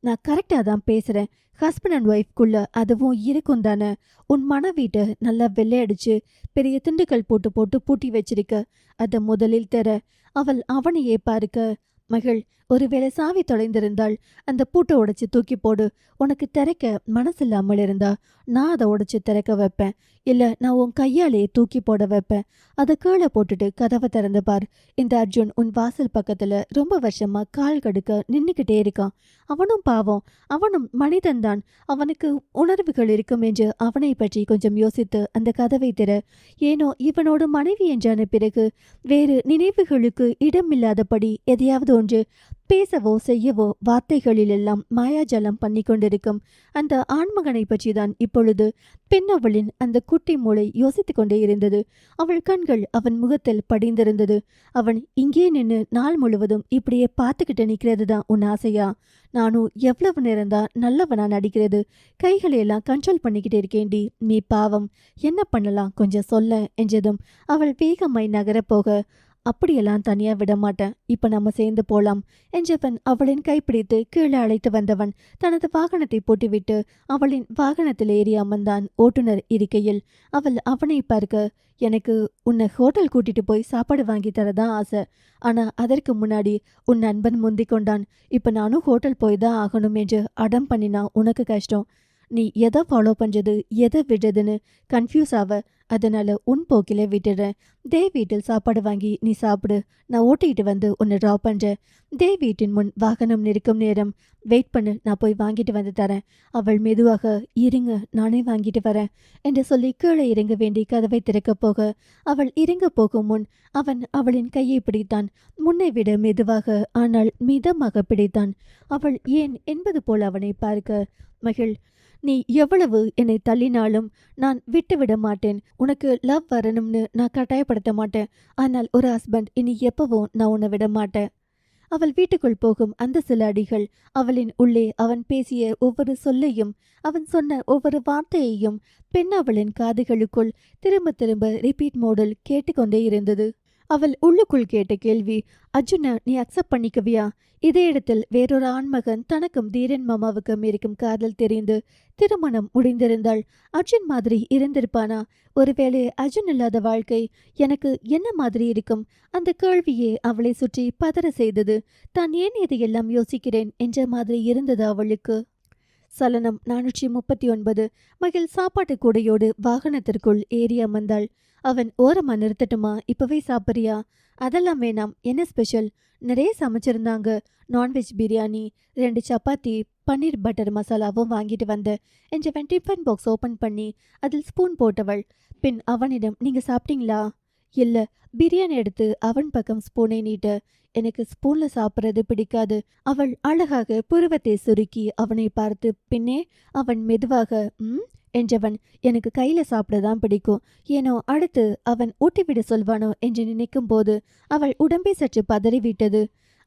நான் கரெக்டாக தான் பேசுகிறேன். ஹஸ்பண்ட் அண்ட் ஒய்ஃப்குள்ள அதுவும் இருக்கும் தானே. உன் மன வீட்டை நல்லா வெள்ளையடிச்சு பெரிய திண்டுக்கல் போட்டு போட்டு பூட்டி வச்சிருக்க. அதை முதலில் தர. அவள் அவனையே பார்க்க, மகள், ஒருவேளை சாவி தொலைந்திருந்தால் அந்த பூட்டை உடைச்சு தூக்கி போடு. உனக்கு திறக்க மனசில்லாமல் இருந்தா நான் அதை உடைச்சு திறக்க வைப்பேன். இல்ல நான் உன் கையாலே தூக்கி போட வைப்பேன். அதை கீழே போட்டுட்டு கதவை திறந்து பார். இந்த அர்ஜுன் உன் வாசல் பக்கத்துல ரொம்ப வருஷமா கால் கடுக்க நின்னுக்கிட்டே இருக்கான். அவனும் பாவம், அவனும் மனிதன்தான். அவனுக்கு உணர்வுகள் இருக்கும் என்று அவனை பற்றி கொஞ்சம் யோசித்து அந்த கதவை திற. ஏனோ இவனோட மனைவி என்றான பிறகு வேறு நினைவுகளுக்கு இடமில்லாதபடி எதையாவது ஒன்று பேசவோ செய்யவோ வார்த்தைகளிலெல்லாம் மாயாஜலம் பண்ணி கொண்டிருக்கும் அந்த ஆண்மகனை பற்றிதான் இப்பொழுது பெண்ணவளின் அந்த குட்டி மூளை யோசித்துக் கொண்டே இருந்தது. அவள் கண்கள் அவன் முகத்தில் படிந்திருந்தது. அவன் இங்கே நின்று நாள் முழுவதும் இப்படியே பார்த்துக்கிட்டு நிற்கிறது தான் உன் ஆசையா? நானும் எவ்வளவு நேரம்தான் நல்லவனா நடிக்கிறது? கைகளையெல்லாம் கண்ட்ரோல் பண்ணிக்கிட்டே இருக்கேண்டி. நீ பாவம், என்ன பண்ணலாம் கொஞ்சம் சொல்ல என்றதும் அவள் வேகமாய் நகரப்போக, அப்படியெல்லாம் தனியா விட மாட்டேன், இப்ப நம்ம சேர்ந்து போலாம் என்றவன் அவளின் கைப்பிடித்து கீழே அழைத்து வந்தவன் தனது வாகனத்தை போட்டுவிட்டு அவளின் வாகனத்தில் ஏறி அமர்ந்தான். ஓட்டுநர் இருக்கையில் அவள் அவனை பார்க்க, எனக்கு உன்னை ஹோட்டல் கூட்டிட்டு போய் சாப்பாடு வாங்கி தரதான் ஆசை. ஆனா அதற்கு முன்னாடி உன் நண்பன் முந்திக் கொண்டான். இப்ப நானும் ஹோட்டல் போய் தான் ஆகணும் என்று அடம் பண்ணினா உனக்கு கஷ்டம். நீ எதை ஃபாலோ பண்றது எதை விடுறதுன்னு கன்ஃபியூஸ் ஆவ. அதனால உன் போக்கில விட்டுடுறேன். தேவ் வீட்டில் சாப்பாடு வாங்கி நீ சாப்பிடு. நான் ஓட்டிட்டு வந்து உன்னை ட்ராப் பண்றேன். தேவ் வீட்டின் முன் வாகனம் நிற்கும் நேரம் வெயிட் பண்ணு, நான் போய் வாங்கிட்டு வந்து தரேன். அவள் மெதுவாக, இருங்க நானே வாங்கிட்டு வரேன் என்று சொல்லி கீழே இறங்க வேண்டி கதவை திறக்க போக, அவள் இறங்க போகும் முன் அவன் அவளின் கையை பிடித்தான். முன்னை விட மெதுவாக ஆனால் மிதமாக பிடித்தான். அவள் ஏன் என்பது போல் அவனை பார்க்க, மகிழ், நீ எவ்வளவு என்னை தள்ளினாலும் நான் விட்டுவிட மாட்டேன். உனக்கு லவ் வரணும்னு நான் கட்டாயப்படுத்த மாட்டேன். ஆனால் ஒரு ஹஸ்பண்ட் இனி எப்பவும் நான் உன்னை விட மாட்டேன். அவள் வீட்டுக்குள் போகும் அந்த சில அடிகள் அவளின் உள்ளே அவன் பேசிய ஒவ்வொரு சொல்லையும் அவன் சொன்ன ஒவ்வொரு வார்த்தையையும் பெண் அவளின் காதுகளுக்குள் திரும்ப திரும்ப ரிப்பீட் மோடில் கேட்டுக்கொண்டே இருந்தது. அவள் உள்ளுக்குள் கேட்ட கேள்வி, அர்ஜுனை நீ அக்செப்ட் பண்ணிக்கவியா? இதே இடத்தில் வேறொரு ஆண்மகன் தனக்கும் தீரன் மாமாவுக்கும் இருக்கும் காதல் தெரிந்து திருமணம் முடிந்திருந்தாள். அர்ஜுன் மாதிரி இருந்திருப்பானா? ஒருவேளை அர்ஜுன் இல்லாத வாழ்க்கை எனக்கு என்ன மாதிரி இருக்கும்? அந்த கேள்வியே அவளை சுற்றி பதற செய்தது. தான் ஏன் இதையெல்லாம் யோசிக்கிறேன் என்ற மாதிரி இருந்தது அவளுக்கு. சலனம் 439. மகிழ் சாப்பாட்டு கூடையோடு வாகனத்திற்குள் ஏறி அமர்ந்தாள். அவன் ஓரமா நிறுத்தட்டுமா? இப்பவே சாப்பிட்றியா? அதெல்லாம் வேணாம். என்ன ஸ்பெஷல்? நிறைய சமைச்சிருந்தாங்க. நான்வெஜ் பிரியாணி, 2 சப்பாத்தி, பன்னீர் பட்டர் மசாலாவும் வாங்கிட்டு வந்தேன் என்றவன் டிஃபன் பாக்ஸ் ஓப்பன் பண்ணி அதில் ஸ்பூன் போட்டவள். பின் அவனிடம், நீங்க சாப்பிட்டீங்களா? இல்ல. பிரியாணி எடுத்து அவன் பக்கம் ஸ்பூனை நீட்ட, எனக்கு ஸ்பூன்ல சாப்பிட்றது பிடிக்காது. அவள் அழகாக புருவத்தை சுருக்கி அவனை பார்த்து, பின்னே? அவன் மெதுவாக என்றவன், எனக்கு கையில சாப்பிடதான் பிடிக்கும். ஏனோ அடுத்து அவன் ஊட்டிவிட சொல்வானோ என்று நினைக்கும் போது அவள் உடம்பை சற்று பதறிவிட்டது.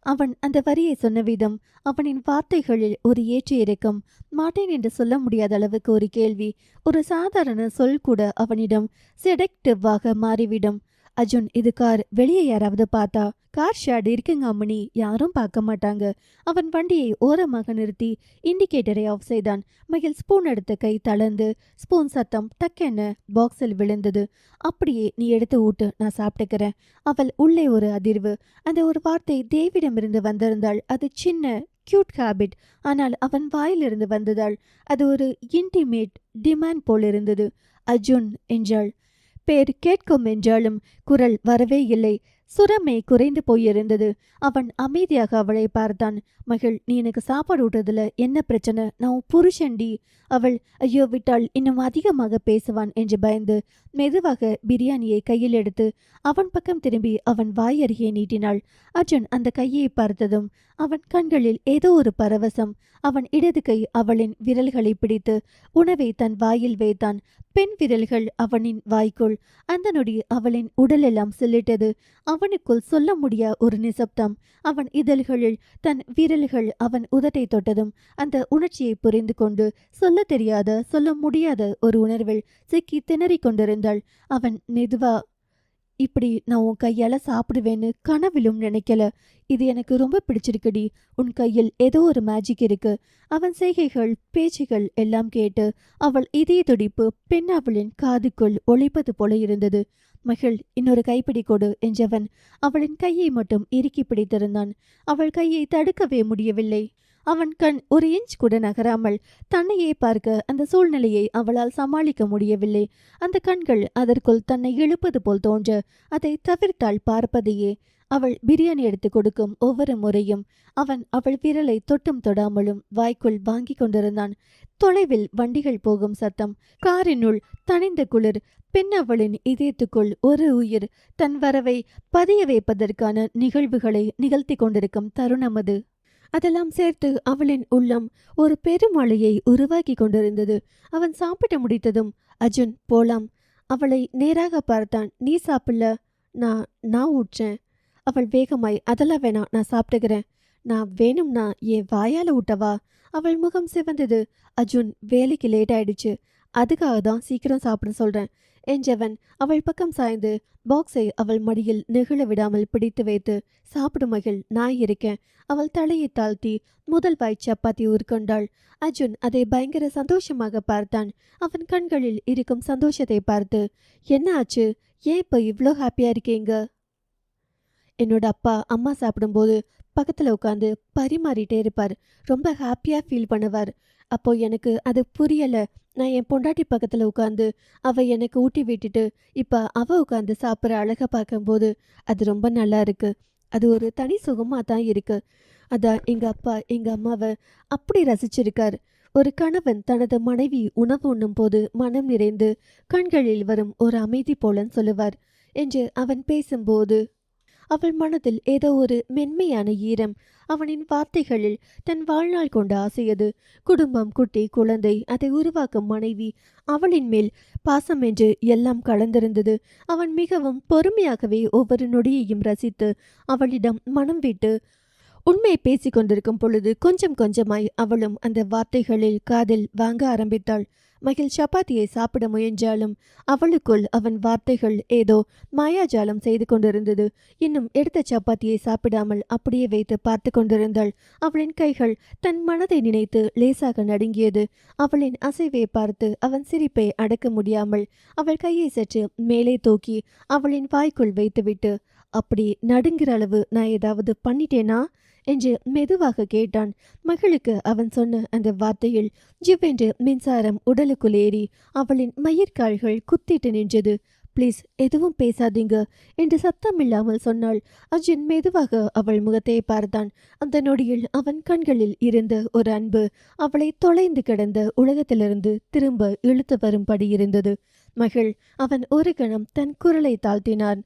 அவன் அந்த வரியை சொன்ன விதம், அவனின் வார்த்தைகளில் ஒரு ஏற்ற இறக்கம், மாட்டேன் என்று சொல்ல முடியாத அளவுக்கு ஒரு கேள்வி, ஒரு சாதாரண சொல் கூட அவனிடம் செடக்டிவாக மாறிவிடும். அர்ஜுன், இது கார். வெளியே யாராவது பார்த்தா? கார் ஷேட் இருக்குங்க அம்மணி, யாரும் பார்க்க மாட்டாங்க. அவன் வண்டியை ஓரமாக நிறுத்தி இண்டிகேட்டரை ஆஃப் செய்தான். மகிழ் ஸ்பூன் எடுத்த கை தளர்ந்து ஸ்பூன் சத்தம் டக்கென பாக்ஸில் விழுந்தது. அப்படியே நீ எடுத்து ஊட்டு, நான் சாப்பிட்டுக்கிறேன். அவள் உள்ளே ஒரு அதிர்வு. அந்த ஒரு வார்த்தை தேவிடமிருந்து வந்திருந்தாள். அது சின்ன கியூட் ஹேபிட். ஆனால் அவன் வாயிலிருந்து வந்ததால் அது ஒரு இன்டிமேட் டிமாண்ட் போலிருந்தது. அர்ஜுன் என்றாள். பேர் கேட்கும் என்றாலும் குரல் வரவே இல்லை. சுரமே குறைந்து போயிருந்தது. அவன் அமைதியாக அவளை பார்த்தான். மகிழ், நீ எனக்கு சாப்பாடு ஊட்டுறதுல என்ன பிரச்சனை? நான் புருஷன்டி. அவள், ஐயோ விட்டால் இன்னும் அதிகமாக பேசுவான் என்று பயந்து மெதுவாக பிரியாணியை கையில் எடுத்து அவன் பக்கம் திரும்பி அவன் வாய் அருகே நீட்டினாள். அர்ஜுன் அந்த கையை பார்த்ததும் அவன் கண்களில் ஏதோ ஒரு பரவசம். அவன் இடது கை அவளின் விரல்களை பிடித்து உணவை தன் வாயில் வைத்தான். பெண் விரல்கள் அவனின் வாய்க்குள். அந்த நொடி அவளின் உடலெல்லாம் சில்லிட்டது. அவனுக்குள் சொல்ல முடியா ஒரு நிசப்தம். அவன் இதழ்களில் தன் விரல்கள் அவன் உதட்டை தொட்டதும் அந்த உணர்ச்சியை புரிந்து கொண்டு சொல்ல தெரியாத சொல்ல முடியாத ஒரு உணர்வில் சிக்கி திணறிக் கொண்டிருந்தாள். அவன் மெதுவா, இப்படி நான் உன் கையால சாப்பிடுவேன்னு கனவிலும் நினைக்கல. இது எனக்கு ரொம்ப பிடிச்சிருக்குடி. உன் கையில் ஏதோ ஒரு மேஜிக் இருக்கு. அவன் செய்கைகள் பேச்சுகள் எல்லாம் கேட்டு அவள் இதய துடிப்பு பெண் அவளின் காதுக்குள் ஒளிப்பது போல இருந்தது. மகிழ், இன்னொரு கைப்பிடி கொடு என்றவன் அவளின் கையை மட்டும் இறுக்கி பிடித்திருந்தான். அவள் கையை தடுக்கவே முடியவில்லை. அவன் கண் ஒரு இன்ச் கூட நகராமல் தன்னையே பார்க்க அந்த சூழ்நிலையை அவளால் சமாளிக்க முடியவில்லை. அந்த கண்கள் அதற்குள் தன்னை இழுப்பது போல் தோன்ற அதை தவிர்த்தாள் பார்ப்பதையே. அவள் பிரியாணி எடுத்து கொடுக்கும் ஒவ்வொரு முறையும் அவன் அவள் விரலை தொட்டும் தொடாமலும் வாய்க்குள் வாங்கி கொண்டிருந்தான். தொலைவில் வண்டிகள் போகும் சத்தம், காரினுள் தணிந்த குளிர், பெண் அவளின் இதயத்துக்குள் ஒரு உயிர் தன் வரவை பதிய வைப்பதற்கான நிகழ்வுகளை நிகழ்த்தி கொண்டிருக்கும் தருணம் அது. அதெல்லாம் சேர்த்து அவளின் உள்ளம் ஒரு பெருமழையை உருவாக்கி கொண்டிருந்தது. அவன் சாப்பிட்டு முடித்ததும், அர்ஜுன் போலாம். அவளை நேராக பார்த்தான். நீ சாப்பிடல, நான் ஊற்றேன். அவள் வேகமாய், அதெல்லாம் வேணாம், நான் சாப்பிட்டுக்கிறேன். நான் வேணும்னா என் வாயால ஊட்டவா? அவள் முகம் சிவந்தது. அர்ஜுன், வேலைக்கு லேட் ஆயிடுச்சு, அதுக்காக தான் சீக்கிரம் சாப்பிட சொல்றேன் என்றவன் அவள் பக்கம் சாய்ந்து பாக்ஸை அவள் மடியில் நெகிழ விடாமல் பிடித்து வைத்து, சாப்பிடும் மகள், நான் இருக்கேன். அவள் தலையை தாழ்த்தி முதல் வாய் சப்பாத்தி உருக்கொண்டாள். அர்ஜுன் அதை பயங்கர சந்தோஷமாக பார்த்தான். அவன் கண்களில் இருக்கும் சந்தோஷத்தை பார்த்து, என்ன ஆச்சு? ஏன் இப்போ இவ்வளோ ஹாப்பியா இருக்கீங்க? என்னோட அப்பா அம்மா சாப்பிடும்போது பக்கத்தில் உட்காந்து பரிமாறிட்டே இருப்பார். ரொம்ப ஹாப்பியாக ஃபீல் பண்ணுவார். அப்போ எனக்கு அது புரியலை. நான் என் பொண்டாட்டி பக்கத்தில் உட்காந்து அவள் எனக்கு ஊட்டி விட்டுட்டு இப்போ அவள் உட்காந்து சாப்பிட்ற அழகை பார்க்கும்போது அது ரொம்ப நல்லா இருக்கு. அது ஒரு தனி சுகமாக தான் இருக்கு. அதான் எங்கள் அப்பா எங்கள் அம்மாவை அப்படி ரசிச்சிருக்கார். ஒரு கணவன் தனது மனைவி உணவு உண்ணும் போது மனம் நிறைந்து கண்களில் வரும் ஒரு அமைதி போலன்னு சொல்லுவார் என்று அவன் பேசும்போது அவள் மனதில் ஏதோ ஒரு மென்மையான ஈரம். அவனின் வார்த்தைகளில் தன் வாழ்நாள் கொண்ட ஆசையது. குடும்பம், குட்டி, குழந்தை, அதை உருவாக்கும் மனைவி, அவளின் மேல் பாசம் என்று எல்லாம் கலந்திருந்தது. அவன் மிகவும் பொறுமையாகவே ஒவ்வொரு நொடியையும் ரசித்து அவளிடம் மனம் விட்டு உண்மை பேசி கொண்டிருக்கும் பொழுது கொஞ்சம் கொஞ்சமாய் அவளும் அந்த வார்த்தைகளில் காதில் வாங்க ஆரம்பித்தாள். மகிழ் சப்பாத்தியை சாப்பிட முயன்றாலும் அவளுக்குள் அவன் வார்த்தைகள் ஏதோ மாயாஜாலம் செய்து கொண்டிருந்தது. இன்னும் எடுத்த சப்பாத்தியை சாப்பிடாமல் அப்படியே வைத்து பார்த்து கொண்டிருந்தாள். அவளின் கைகள் தன் மனதை நினைத்து லேசாக நடுங்கியது. அவளின் அசைவை பார்த்து அவன் சிரிப்பை அடக்க முடியாமல் அவள் கையை சற்று மேலே தூக்கி அவளின் வாய்க்குள் வைத்துவிட்டு, அப்படி நடுங்கிற அளவு நான் ஏதாவது பண்ணிட்டேனா என்று மெதுவாக கேட்டான். மகளுக்கு அவன் சொன்ன அந்த வார்த்தையில் ஜிவென்று மின்சாரம் உடலுக்குள் ஏறி அவளின் மயிர்கால்கள் குத்திட்டு நின்றது. ப்ளீஸ் எதுவும் பேசாதீங்க என்று சத்தமில்லாமல் சொன்னாள். அர்ஜுன் மெதுவாக அவள் முகத்தை பார்த்தான். அந்த நொடியில் அவன் கண்களில் இருந்த ஒரு அன்பு அவளை தொலைந்து கிடந்த உலகத்திலிருந்து திரும்ப இழுத்து வரும்படி இருந்தது. மகள், அவன் ஒரு கணம் தன் குரலை தாழ்த்தினான்.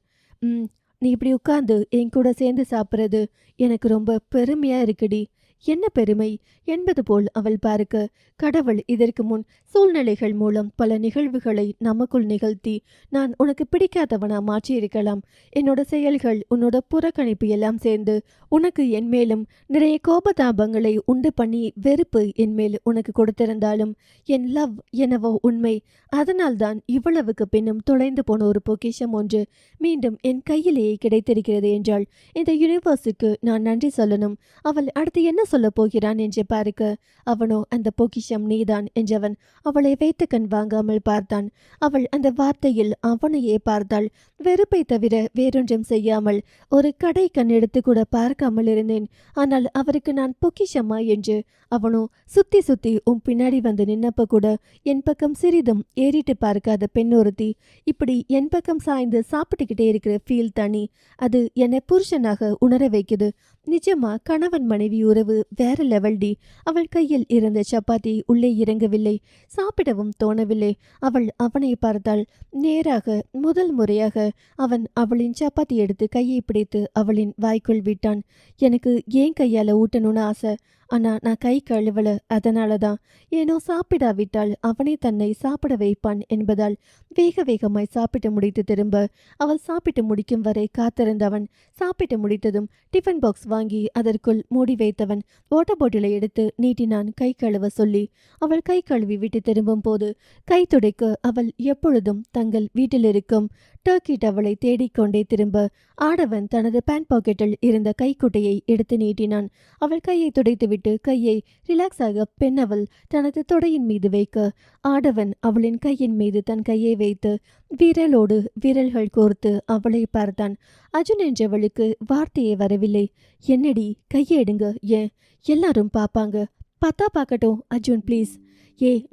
நீ இப்படி உட்கார்ந்து என் கூட சேர்ந்து சாப்பிட்றது எனக்கு ரொம்ப பெருமையா இருக்குடி. என்ன பெருமை என்பது போல் அவள் பார்க்க, கடவுள் இதற்கு முன் சூழ்நிலைகள் மூலம் பல நிகழ்வுகளை நமக்குள் நிகழ்த்தி நான் உனக்கு பிடிக்காதவனா மாற்றியிருக்கலாம். என்னோட செயல்கள், உன்னோட புறக்கணிப்பு எல்லாம் சேர்ந்து உனக்கு என் மேலும் நிறைய கோபதாபங்களை உண்டு பண்ணி வெறுப்பு என் மேல் உனக்கு கொடுத்திருந்தாலும் என் லவ் என்னவோ உண்மை. அதனால்தான் இவ்வளவுக்கு பின்னும் தொலைந்து போன ஒரு பொக்கிஷம் ஒன்று மீண்டும் என் கையிலேயே கிடைத்திருக்கிறது என்றாள். இந்த யூனிவர்ஸுக்கு நான் நன்றி சொல்லணும். அவள் அடுத்து என்ன சொல்ல போகிறான் என்று பார்க்க, அவனோ அந்த பொக்கிஷம் நீதான் என்றவன் அவளை வைத்து கண் வாங்காமல் பார்த்தான். அவள் அந்த வார்த்தையில் அவனையே பார்த்தாள். வெறுப்பை தவிர வேறொன்றும் செய்யாமல் ஒரு கடை கண் எடுத்து கூட பார்க்காமல் இருந்தேன். ஆனால் அவருக்கு நான் பொக்கிஷமா என்று அவனோ சுத்தி சுத்தி உன் பின்னாடி வந்து நின்னப்ப கூட என் பக்கம் சிறிதும் ஏறிட்டு பார்க்காத பெண் ஒருத்தி இப்படி என் பக்கம் சாய்ந்து சாப்பிட்டுக்கிட்டே இருக்கிற ஃபீல் தனி. அது என்னை புருஷனாக உணர வைக்குது. நிஜமா கணவன் மனைவி உறவு வேற லெவல் டி. அவள் கையில் இருந்த சப்பாத்தி உள்ளே இறங்கவில்லை. சாப்பிடவும் தோணவில்லை. அவள் அவனை பார்த்தாள். நேராக முதல் முறையாக அவன் அவளின் சப்பாத்தி எடுத்து கையை பிடித்து அவளின் வாய்க்குள் விட்டான். எனக்கு ஏன் கையால் ஊட்டணும்னு ஆசை. ஆனால் நான் கை கழுவல. அதனால தான் ஏனோ சாப்பிடாவிட்டால் அவனை தன்னை சாப்பிட வைப்பான் என்பதால் வேக வேகமாய் சாப்பிட்டு முடித்து திரும்ப அவள் சாப்பிட்டு முடிக்கும் வரை காத்திருந்தவன் சாப்பிட்டு முடித்ததும் டிஃபன் பாக்ஸ் வாங்கி அதற்குள் மூடி வைத்தவன் வாட்டர் பாட்டிலை எடுத்து நீட்டினான் கை கழுவ சொல்லி. அவள் கை கழுவி விட்டு திரும்பும் போது கை துடைக்க அவள் எப்பொழுதும் தங்கள் வீட்டில் இருக்கும் டர்க்கி டவலை தேடிக்கொண்டே திரும்ப ஆடவன் தனது பேண்ட் பாக்கெட்டில் இருந்த கைக்குட்டையை எடுத்து நீட்டினான். அவள் கையை துடைத்துவிட்டு கையை ரிலாக்ஸாக பெண்ணவள் தனது தொடையின் மீது வைக்க ஆடவன் அவளின் கையின் மீது தன் கையை வைத்து விரலோடு விரல்கள் கோர்த்து அவளை பார்த்தான். அர்ஜுன் என்றவளுக்கு வார்த்தையே வரவில்லை. என்னடி கையை எடுங்க, ஏன் எல்லாரும் பாப்பாங்க, பார்த்தா பார்க்கட்டும் அர்ஜுன் ப்ளீஸ்.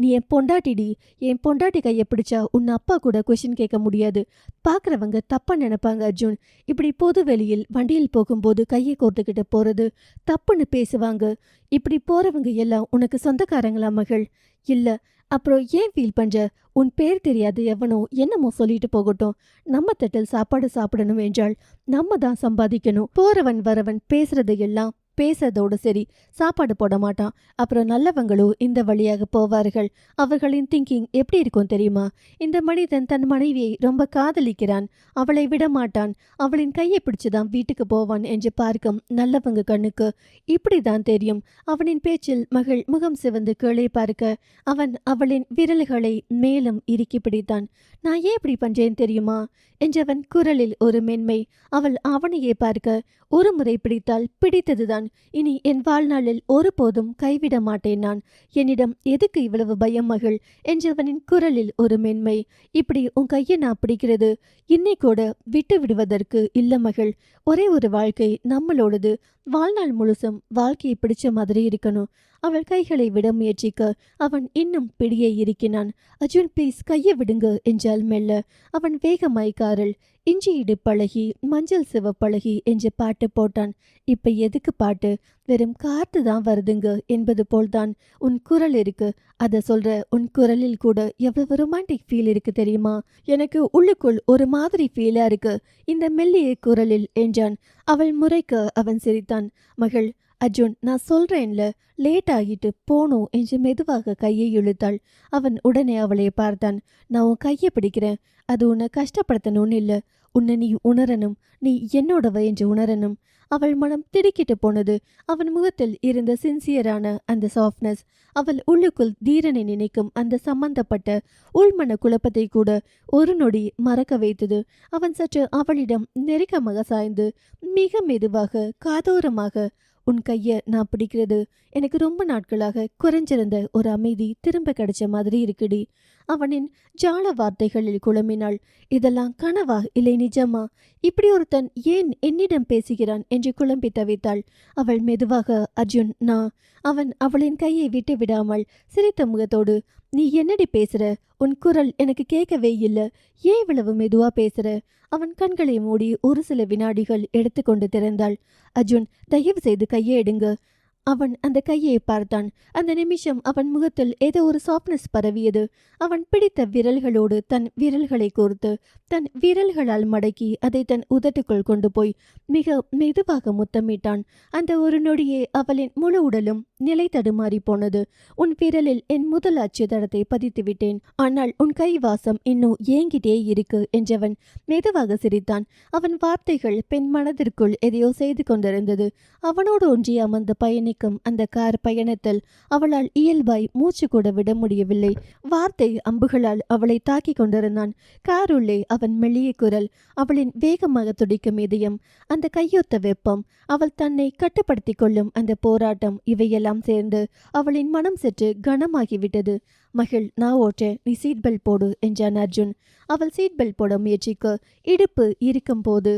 நீ என் பொண்டாட்டிடி, என் பொண்டாட்டி கையை பிடிச்சா உன் அப்பா கூட கொஷின் கேட்க முடியாது. பார்க்குறவங்க தப்பா நினைப்பாங்க அர்ஜுன். இப்படி பொது வெளியில் வண்டியில் போகும்போது கையை கோர்த்துக்கிட்டு போறது தப்புன்னு பேசுவாங்க. இப்படி போறவங்க எல்லாம் உனக்கு சொந்தக்காரங்களா மகள்? இல்ல, அப்புறம் ஏன் ஃபீல் பண்ற? உன் பேர் தெரியாது எவனோ என்னமோ சொல்லிட்டு போகட்டும். நம்ம தட்டில் சாப்பாடு சாப்பிடணும் என்றால் நம்ம தான் சம்பாதிக்கணும். போறவன் வரவன் பேசுறதையெல்லாம் பேசுறதோடு சரி, சாப்பாடு போட மாட்டான். அப்புறம் நல்லவங்களோ இந்த வழியாக போவார்கள். அவர்களின் திங்கிங் எப்படி இருக்கும் தெரியுமா? இந்த மனிதன் தன் மனைவியை ரொம்ப காதலிக்கிறான், அவளை விட மாட்டான், அவளின் கையை பிடிச்சுதான் வீட்டுக்கு போவான் என்று பார்க்கும் நல்லவங்க கண்ணுக்கு இப்படிதான் தெரியும். அவனின் பேச்சில் மகள் முகம் சிவந்து கீழே பார்க்க அவன் அவளின் விரல்களை மேலும் இறுக்கி பிடித்தான். நான் ஏன் இப்படி பண்றேன் தெரியுமா என்றவன் குரலில் ஒரு மென்மை. அவள் அவனையே பார்க்க ஒரு முறை பிடித்தால் பிடித்ததுதான். இனி என் வாழ்நாளில் ஒருபோதும் கைவிட மாட்டேன் நான். என்னிடம் எதுக்கு இவ்வளவு பயம் மகள் என்றவனின் குரலில் ஒரு மென்மை. இப்படி உன் கையை நான் பிடிக்கிறது இன்னை கூட விட்டு விடுவதற்கு இல்ல மகள். ஒரே ஒரு வாழ்க்கை நம்மளோடது. வாழ்நாள் முழுசும் வாழ்க்கையை பிடிச்ச மாதிரி இருக்கணும். அவள் கைகளை விட முயற்சிக்க அவன் இன்னும் பிடியை இருக்கினான். அர்ஜுன் ப்ளீஸ் கையை விடுங்க என்றால் மெல்ல. அவன் வேகமாய் காரல் இஞ்சி இடு பழகி மஞ்சள் சிவப்பழகி என்று பாட்டு போட்டான். இப்ப எதுக்கு பாட்டு? வெறும் காத்து தான் வருதுங்க என்பது போல்தான் உன் குரல் இருக்கு. அத சொல்ற உன் குரலில் கூட எவ்வளவு ரொமான்டிக் ஃபீல் இருக்கு தெரியுமா? எனக்கு உள்ளுக்குள் ஒரு மாதிரி ஃபீலா இருக்கு இந்த மெல்லிய குரலில் என்றான். அவள் முறைக்க அவன் சிரித்தான். மகள், அர்ஜுன் நான் சொல்றேன்ல, லேட் ஆகிட்டு போனோம் என்று மெதுவாக கையை இழுத்தாள். அவன் உடனே அவளை பார்த்தான். நான் உன் கையை பிடிக்கிறேன், அது உன்னை கஷ்டப்படுத்தணும்னு இல்லை, உன்னை நீ உணரணும், நீ என்னோடவ என்று உணரணும். அவள் மனம் திடுக்கிட்டு போனது. அவன் முகத்தில் இருந்த சின்சியரான அந்த சாஃப்ட்னஸ், அவள் உள்ளுக்குள் தீரனை நினைக்கும் அந்த சம்பந்தப்பட்ட உள்மன குழப்பத்தை கூட ஒரு நொடி மறக்க வைத்தது. அவன் சற்று அவளிடம் நெருக்கமாக சாய்ந்து மிக மெதுவாக காதோரமாக, உன் கையை நான் பிடிக்கிறது எனக்கு ரொம்ப நாட்களாக குறைஞ்சிருந்த ஒரு அமைதி திரும்ப கிடைச்ச மாதிரி இருக்குடி. அவனின் ஜால வார்த்தைகளில் குழம்பினாள். இதெல்லாம் கனவா இல்லை நிஜமா? இப்படி ஒருத்தன் ஏன் என்னிடம் பேசுகிறான் என்று குழம்பி தவித்தாள். அவள் மெதுவாக அர்ஜுன் நான். அவன் அவளின் கையை விட்டு விடாமல் சிரித்த முகத்தோடு, நீ என்னடி பேசுற? உன் குரல் எனக்கு கேட்கவே இல்லை, ஏன் இவ்வளவு மெதுவா பேசுற? அவன் கண்களை மூடி ஒரு சில வினாடிகள் எடுத்துக்கொண்டு திறந்தாள். அர்ஜுன் தயவு செய்து கையை எடுங்க. அவன் அந்த கையை பார்த்தான். அந்த நிமிஷம் அவன் முகத்தில் ஏதோ ஒரு சாஃப்ட்னஸ் பரவியது. அவன் பிடித்த விரல்களோடு தன் விரல்களை கோர்த்து தன் விரல்களால் மடக்கி அதை தன் உதட்டுக்குள் கொண்டு போய் மிக மெதுவாக முத்தமிட்டான். அந்த ஒரு நொடியே அவளின் முழு உடலும் நிலை தடுமாறி போனது. உன் விரலில் என் முதல் அச்சு தடத்தை பதித்து விட்டேன், ஆனால் உன் கை வாசம் இன்னும் ஏங்கிட்டே இருக்கு என்றவன் மெதுவாக சிரித்தான். அவன் வார்த்தைகள் பெண் மனதிற்குள் எதையோ செய்து கொண்டிருந்தது. அவனோடு ஒன்றி அமர்ந்து பயணிக்கும் அந்த கார் பயணத்தில் அவளால் இயல்பாய் மூச்சு கூட விட முடியவில்லை. வார்த்தை அம்புகளால் அவளை தாக்கி கொண்டிருந்தான். காருள்ளே அவன் மெல்லிய குரல், அவளின் வேகமாக துடிக்கும் இதயம், அந்த கையொத்த வெப்பம், அவள் தன்னை கட்டுப்படுத்தி கொள்ளும் அந்த போராட்டம், இவையெல்லாம் சேர்ந்து அவளின் மனம் சற்று கனமாகிவிட்டது. மகள் நான் ஓட்டேன், நீ சீட் பெல்ட் போடு என்றான் அர்ஜுன். அவள் சீட் பெல்ட் போட முயற்சிக்க இடுப்பு இருக்கும் போது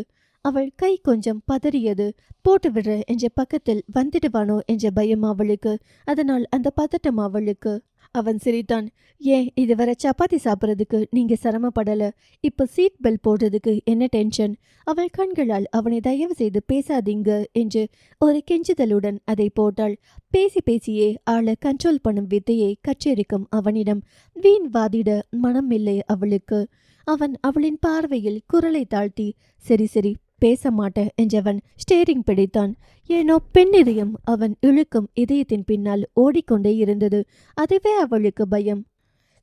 அவள் கை கொஞ்சம் பதறியது. போட்டு விடுற என்ற பக்கத்தில் வந்துடுவானோ என்ற பயம் அவளுக்கு. அதனால் அந்த பதட்டம் அவளுக்கு. அவன் சிரித்தான். ஏன் இதுவரை சப்பாத்தி சாப்பிட்றதுக்கு நீங்க சிரமப்படல, இப்ப சீட் பெல்ட் போடுறதுக்கு என்ன டென்ஷன்? அவள் கண்களால் அவனை தயவு செய்து பேசாதீங்க என்று ஒரு கெஞ்சுதலுடன் அதை போட்டாள். பேசி பேசியே ஆளை கண்ட்ரோல் பண்ணும் வித்தையை கற்றிருக்கும் அவனிடம் வீண் வாதிட மனம் இல்லை அவளுக்கு. அவன் அவளின் பார்வையில் குரலை தாழ்த்தி, சரி சரி பேச மாட்டேன் என்றவன் ஸ்டேரிங் பிடித்தான். ஏனோ பெண் இதயம் அவன் இழுக்கும் இதயத்தின் பின்னால் ஓடிக்கொண்டே இருந்தது. அதுவே அவளுக்கு பயம்.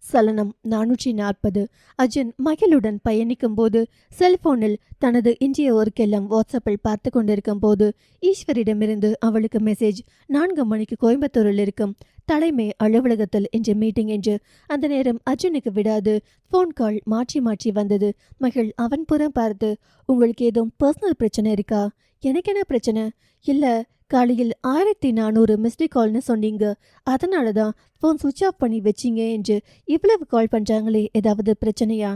சலனம் 440. அர்ஜுன் மகிழுடன் பயணிக்கும் போது செல்போனில் தனது இன்றைய ஒர்க்கெல்லாம் வாட்ஸ்அப்பில் பார்த்து கொண்டிருக்கும் போது ஈஸ்வரிடமிருந்து அவளுக்கு மெசேஜ். 4 மணிக்கு கோயம்புத்தூரில் இருக்கும் தலைமை அலுவலகத்தில் என்ற மீட்டிங் என்று. அந்த நேரம் அர்ஜுனுக்கு விடாது ஃபோன் கால் மாற்றி மாற்றி வந்தது. மகள் அவன் புறம் பார்த்து, உங்களுக்கு ஏதும் பர்சனல் பிரச்சனை இருக்கா? எனக்கு என்ன பிரச்சனை? இல்ல, காலையில் 1400 மிஸ்டு கால்னு சொன்னீங்க, அதனால தான் ஃபோன் சுவிட்ச் ஆஃப் பண்ணி வச்சிங்க என்று இவ்வளவு கால் பண்றாங்களே, ஏதாவது பிரச்சனையா?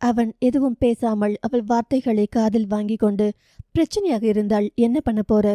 அவன் எதுவும் பேசாமல் அவள் வார்த்தைகளை காதில் வாங்கி கொண்டு, பிரச்சனையாக இருந்தால் என்ன பண்ண போற?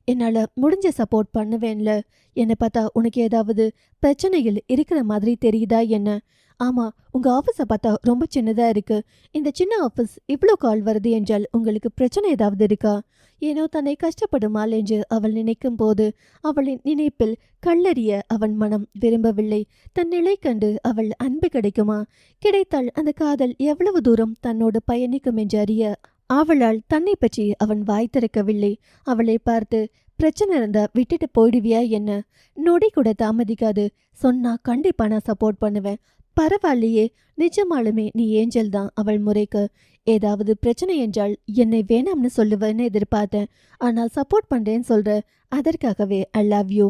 என்னால முடிஞ்ச சப்போர்ட் பண்ணுவேன்ல. என்னை பார்த்தா உனக்கு ஏதாவது பிரச்சனைகள் இருக்கிற மாதிரி தெரியுதா என்ன? ஆமா, உங்க ஆஃபீஸை பார்த்தா ரொம்ப சின்னதா இருக்கு. இந்த சின்ன ஆஃபீஸ் இவ்வளோ கால் வருது என்றால் உங்களுக்கு பிரச்சனை ஏதாவது இருக்கா? ஏனோ தன்னை கஷ்டப்படுமாள் என்று அவள் நினைக்கும் போது அவளின் நினைப்பில் கல்லறிய அவன் மனம் விரும்பவில்லை. தன் நிலை கண்டு அவள் அன்பு கிடைக்குமா? கிடைத்தால் அந்த காதல் எவ்வளவு தூரம் தன்னோடு பயணிக்கும் என்று அறிய அவளால் தன்னை பற்றி அவன் வாய் திறக்கவில்லை. அவளை பார்த்து, பிரச்சனை இருந்தா விட்டுட்டு போயிடுவியா என்ன? நொடி கூட தாமதிக்காது. சொன்னா கண்டிப்பா நான் சப்போர்ட் பண்ணுவேன். பரவாயில்லையே, நிஜமாலுமே நீ ஏஞ்சல் தான். அவள் முறைக்கு, ஏதாவது பிரச்சனை என்றால் என்னை வேணாம்னு சொல்லுவேன்னு எதிர்பார்த்தேன். ஆனால் சப்போர்ட் பண்றேன்னு சொல்ற, அதற்காகவே ஐ லவ் யூ.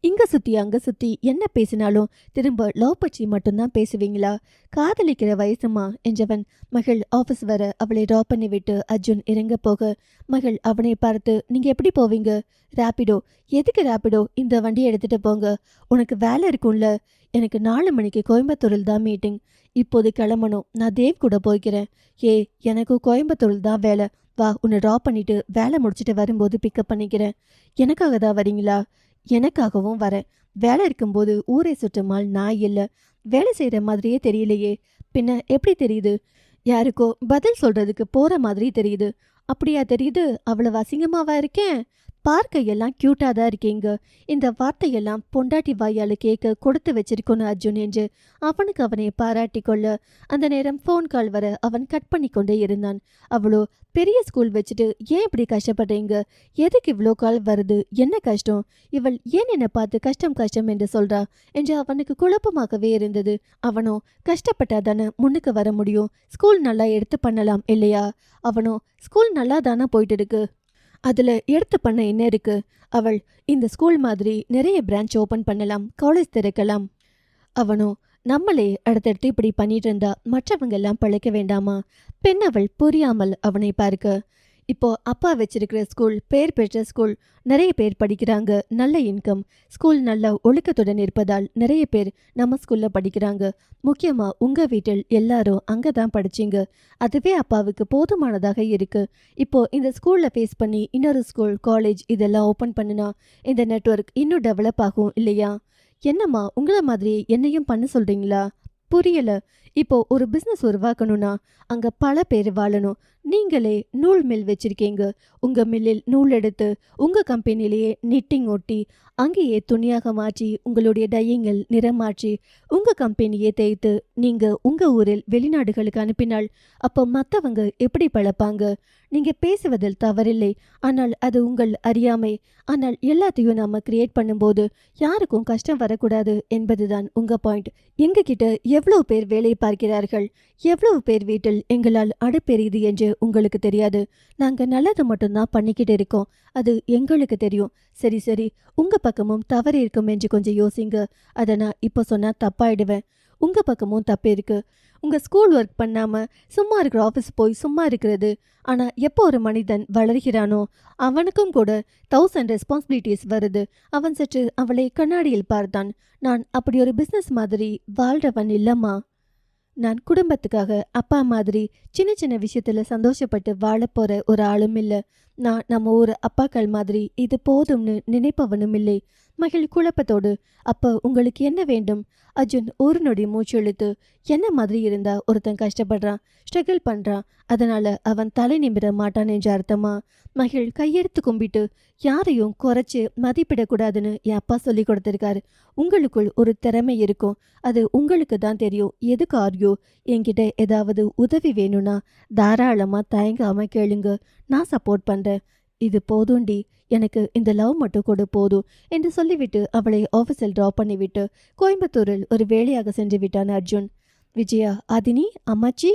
இங்க சுத்தி அங்க சுத்தி என்ன பேசினாலும் திரும்ப லவ் பற்றி மட்டும்தான் பேசுவீங்களா? காதலிக்கிற வயசுமா என்றவன் மகள் ஆஃபீஸ் வர அவளை ட்ராப் பண்ணி விட்டு அர்ஜுன் இறங்க போக மகள் அவனை பார்த்து, நீங்க எப்படி போவீங்க? ரேப்பிடோ. எதுக்கு ரேப்பிடோ? இந்த வண்டியை எடுத்துட்டு போங்க. உனக்கு வேலை இருக்கும்ல. எனக்கு 4 மணிக்கு கோயம்புத்தூரில் தான் மீட்டிங். இப்போது கிளம்பணும். நான் தேவ் கூட போய்க்கிறேன். எனக்கும் கோயம்புத்தூரில் தான் வேலை. வா, உன்னை ட்ராப் பண்ணிட்டு வேலை முடிச்சுட்டு வரும்போது பிக்கப் பண்ணிக்கிறேன். எனக்காக தான் வரீங்களா? எனக்காகவும் வரேன். வேலை இருக்கும்போது ஊரை சுற்றுமால் நான் இல்லை. வேலை செய்கிற மாதிரியே தெரியலையே. பின்ன எப்படி தெரியுது? யாருக்கோ பதில் சொல்றதுக்கு போற மாதிரி தெரியுது. அப்படியா தெரியுது? அவ்வளவு அசிங்கமாவா இருக்கேன்? பார்க்க எல்லாம் கியூட்டா தான் இருக்கீங்க. இந்த வார்த்தையெல்லாம் பொண்டாட்டி வாயால கேட்க கொடுத்து வச்சிருக்கணும் அர்ஜுன் என்று அவனுக்கு அவனை பாராட்டி கொள்ள அந்த நேரம் ஃபோன் கால் வர அவன் கட் பண்ணி கொண்டே இருந்தான். அவ்வளோ பெரிய ஸ்கூல் வச்சுட்டு ஏன் இப்படி கஷ்டப்படுறீங்க? எதுக்கு இவ்வளோ கால் வருது? என்ன கஷ்டம்? இவள் ஏன் என்னை பார்த்து கஷ்டம் கஷ்டம் என்று சொல்றா என்று அவனுக்கு குழப்பமாகவே இருந்தது. அவனோ கஷ்டப்பட்டா தானே முன்னுக்கு வர முடியும். ஸ்கூல் நல்லா எடுத்து பண்ணலாம் இல்லையா? அவனோ ஸ்கூல் நல்லா தானே போயிட்டு இருக்கு. அதுல எடுத்து பண்ண என்ன இருக்கு? அவள் இந்த ஸ்கூல் மாதிரி நிறைய பிரான்ச் ஓபன் பண்ணலாம், காலேஜ் திறக்கலாம். அவனோ நம்மளே அடுத்தடுத்து இப்படி பண்ணிட்டு இருந்தா மற்றவங்க எல்லாம் பழைக்க வேண்டாமா? பெண் அவள் புரியாமல் அவனை பார்க்க, இப்போ அப்பா வச்சிருக்கிற ஸ்கூல் பேர் பெற்ற ஸ்கூல், நிறைய பேர் படிக்கிறாங்க, நல்ல இன்கம். ஸ்கூல் நல்ல ஒழுக்கத்துடன் இருப்பதால் நிறைய பேர் நம்ம ஸ்கூல்ல படிக்கிறாங்க. முக்கியமா உங்க வீட்டில் எல்லாரும் அங்கதான் படிச்சீங்க. அதுவே அப்பாவுக்கு போதுமானதாக இருக்கு. இப்போ இந்த ஸ்கூல்ல ஃபேஸ் பண்ணி இன்னொரு ஸ்கூல், காலேஜ் இதெல்லாம் ஓபன் பண்ணுனா இந்த நெட்வொர்க் இன்னும் டெவலப் ஆகும் இல்லையா? என்னம்மா, உங்கள மாதிரி என்னையும் பண்ண சொல்றீங்களா? புரியல. இப்போ ஒரு பிசினஸ் உருவாக்கணும்னா அங்க பல பேர் வாழணும். நீங்களே நூல் மில் வச்சிருக்கீங்க. உங்க மில்லில் நூல் எடுத்து உங்க கம்பெனிலேயே நிட்டிங் ஒட்டி அங்கேயே துணியாக மாற்றி உங்களுடைய டையிங்கள் நிறம் மாற்றி உங்க கம்பெனியே தேய்த்து நீங்க உங்க ஊரில் வெளிநாடுகளுக்கு அனுப்பினால் அப்போ மற்றவங்க எப்படி பழப்பாங்க? நீங்க பேசுவதில் தவறில்லை. ஆனால் அது உங்கள் அறியாமை. ஆனால் எல்லாத்தையும் நாம கிரியேட் பண்ணும்போது யாருக்கும் கஷ்டம் வரக்கூடாது என்பதுதான் உங்க பாயிண்ட். எங்ககிட்ட எவ்வளவு பேர் வேலை பார்க்கிறார்கள், எவ்வளவு பேர் வீட்டில் எங்களால் அடுப்பெரியுது என்று உங்களுக்கு தெரியாது. நாங்க நல்லது மட்டும்தான் பண்ணிக்கிட்டு இருக்கோம். அது எங்களுக்கு தெரியும். சரி சரி, உங்க பக்கமும் தவறு இருக்கும் என்று கொஞ்சம் யோசிங்க. அதை நான் இப்போ சொன்னா தப்பாயிடுவேன். உங்க பக்கமும் தப்பு இருக்கு. உங்க ஸ்கூல் ஒர்க் பண்ணாம சும்மா இருக்கிற ஆஃபீஸ் போய் சும்மா இருக்கிறது. ஆனா எப்போ ஒரு மனிதன் வளர்கிறானோ அவனுக்கும் கூட 1000 ரெஸ்பான்சிபிலிட்டிஸ் வருது. அவன் சற்று அவளை கண்ணாடியில் பார்த்தான். நான் அப்படி ஒரு பிசினஸ் மாதிரி வாழ்றவன் இல்லம்மா. நான் குடும்பத்துக்காக அப்பா மாதிரி சின்ன சின்ன விஷயத்துல சந்தோஷப்பட்டு வாழப்போற ஒரு ஆளும் இல்லை. நான் நம்ம ஊர் அப்பாக்கள் மாதிரி இது போதும்னு நினைப்பவனும் இல்லை. மகள் குழப்பத்தோடு, அப்ப உங்களுக்கு என்ன வேண்டும்? அர்ஜுன் ஒரு நொடி மூச்சு இழுத்து, என்ன மாதிரி இருந்தா ஒருத்தன் கஷ்டப்படுறான், ஸ்ட்ரகிள் பண்றான், அதனால அவன் தலை நிமிர மாட்டான் என்று அர்த்தமா? மகள் கையெடுத்து கும்பிட்டு, யாரையும் குறைச்சு மதிப்பிடக்கூடாதுன்னு என் அப்பா சொல்லி கொடுத்திருக்காரு. உங்களுக்குள் ஒரு திறமை இருக்கும், அது உங்களுக்கு தான் தெரியும். எதுக்கு ஆர்யோ? என்கிட்ட ஏதாவது உதவி வேணும்னா தாராளமா தயங்காம கேளுங்க, நான் சப்போர்ட் பண்றேன். இது போதும்டி, எனக்கு இந்த லவ் மட்டும் கொடு போதும் என்று சொல்லிவிட்டு அவளை ஆஃபீஸில் ட்ராப் பண்ணிவிட்டு கோயம்புத்தூரில் ஒரு வேலையாக சென்று விட்டான் அர்ஜுன். விஜயா, அதினி, அம்மாச்சி,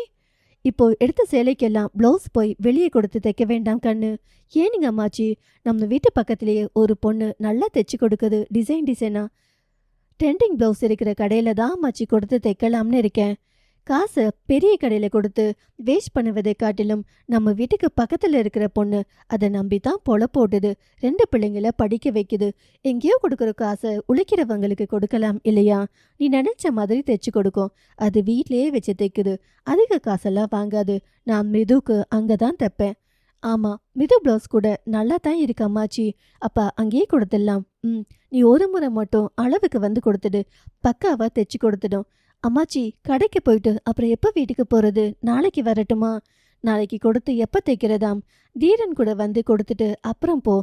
இப்போ எடுத்த சேலைக்கெல்லாம் ப்ளவுஸ் போய் வெளியே கொடுத்து தைக்க வேண்டாம் கண்ணு. ஏனுங்க அம்மாச்சி, நம்ம வீட்டு பக்கத்திலேயே ஒரு பொண்ணு நல்லா தைச்சு கொடுக்குது, டிசைனா. ட்ரெண்டிங் ப்ளவுஸ் இருக்கிற கடையில தான் அம்மாச்சி கொடுத்து தைக்கலாம்னு இருக்கேன். காசை பெரிய கடையில கொடுத்து வேஸ்ட் பண்ணுவதை காட்டிலும் நம்ம வீட்டுக்கு பக்கத்துல இருக்கிற பொண்ணு அதை நம்பித்தான் போடுது. 2 பிள்ளைங்களை படிக்க வைக்குது. எங்கேயோ கொடுக்குற காசை உழைக்கிறவங்களுக்கு கொடுக்கலாம் இல்லையா? நீ நினைச்ச மாதிரி தைச்சு கொடுக்கும். அது வீட்லயே வச்சு தைக்குது. அதிக காசெல்லாம் வாங்காது. நான் மிதுக்கு அங்கதான் தைப்பேன். ஆமா, மிது பிளவுஸ் கூட நல்லா தான் இருக்கு அம்மாச்சி. அப்ப அங்கேயே கொடுத்துடலாம். நீ ஒரு முறை மட்டும் அளவுக்கு வந்து கொடுத்துடு. பக்காவா தைச்சு கொடுத்துடும். அம்மாச்சி, கடைக்கு போயிட்டு அப்புறம் எப்ப வீட்டுக்கு போறது? நாளைக்கு வரட்டுமா? நாளைக்கு கொடுத்து எப்ப தைக்கிறதாம்? தீரன் கூட வந்து கொடுத்துட்டு அப்புறம் போ.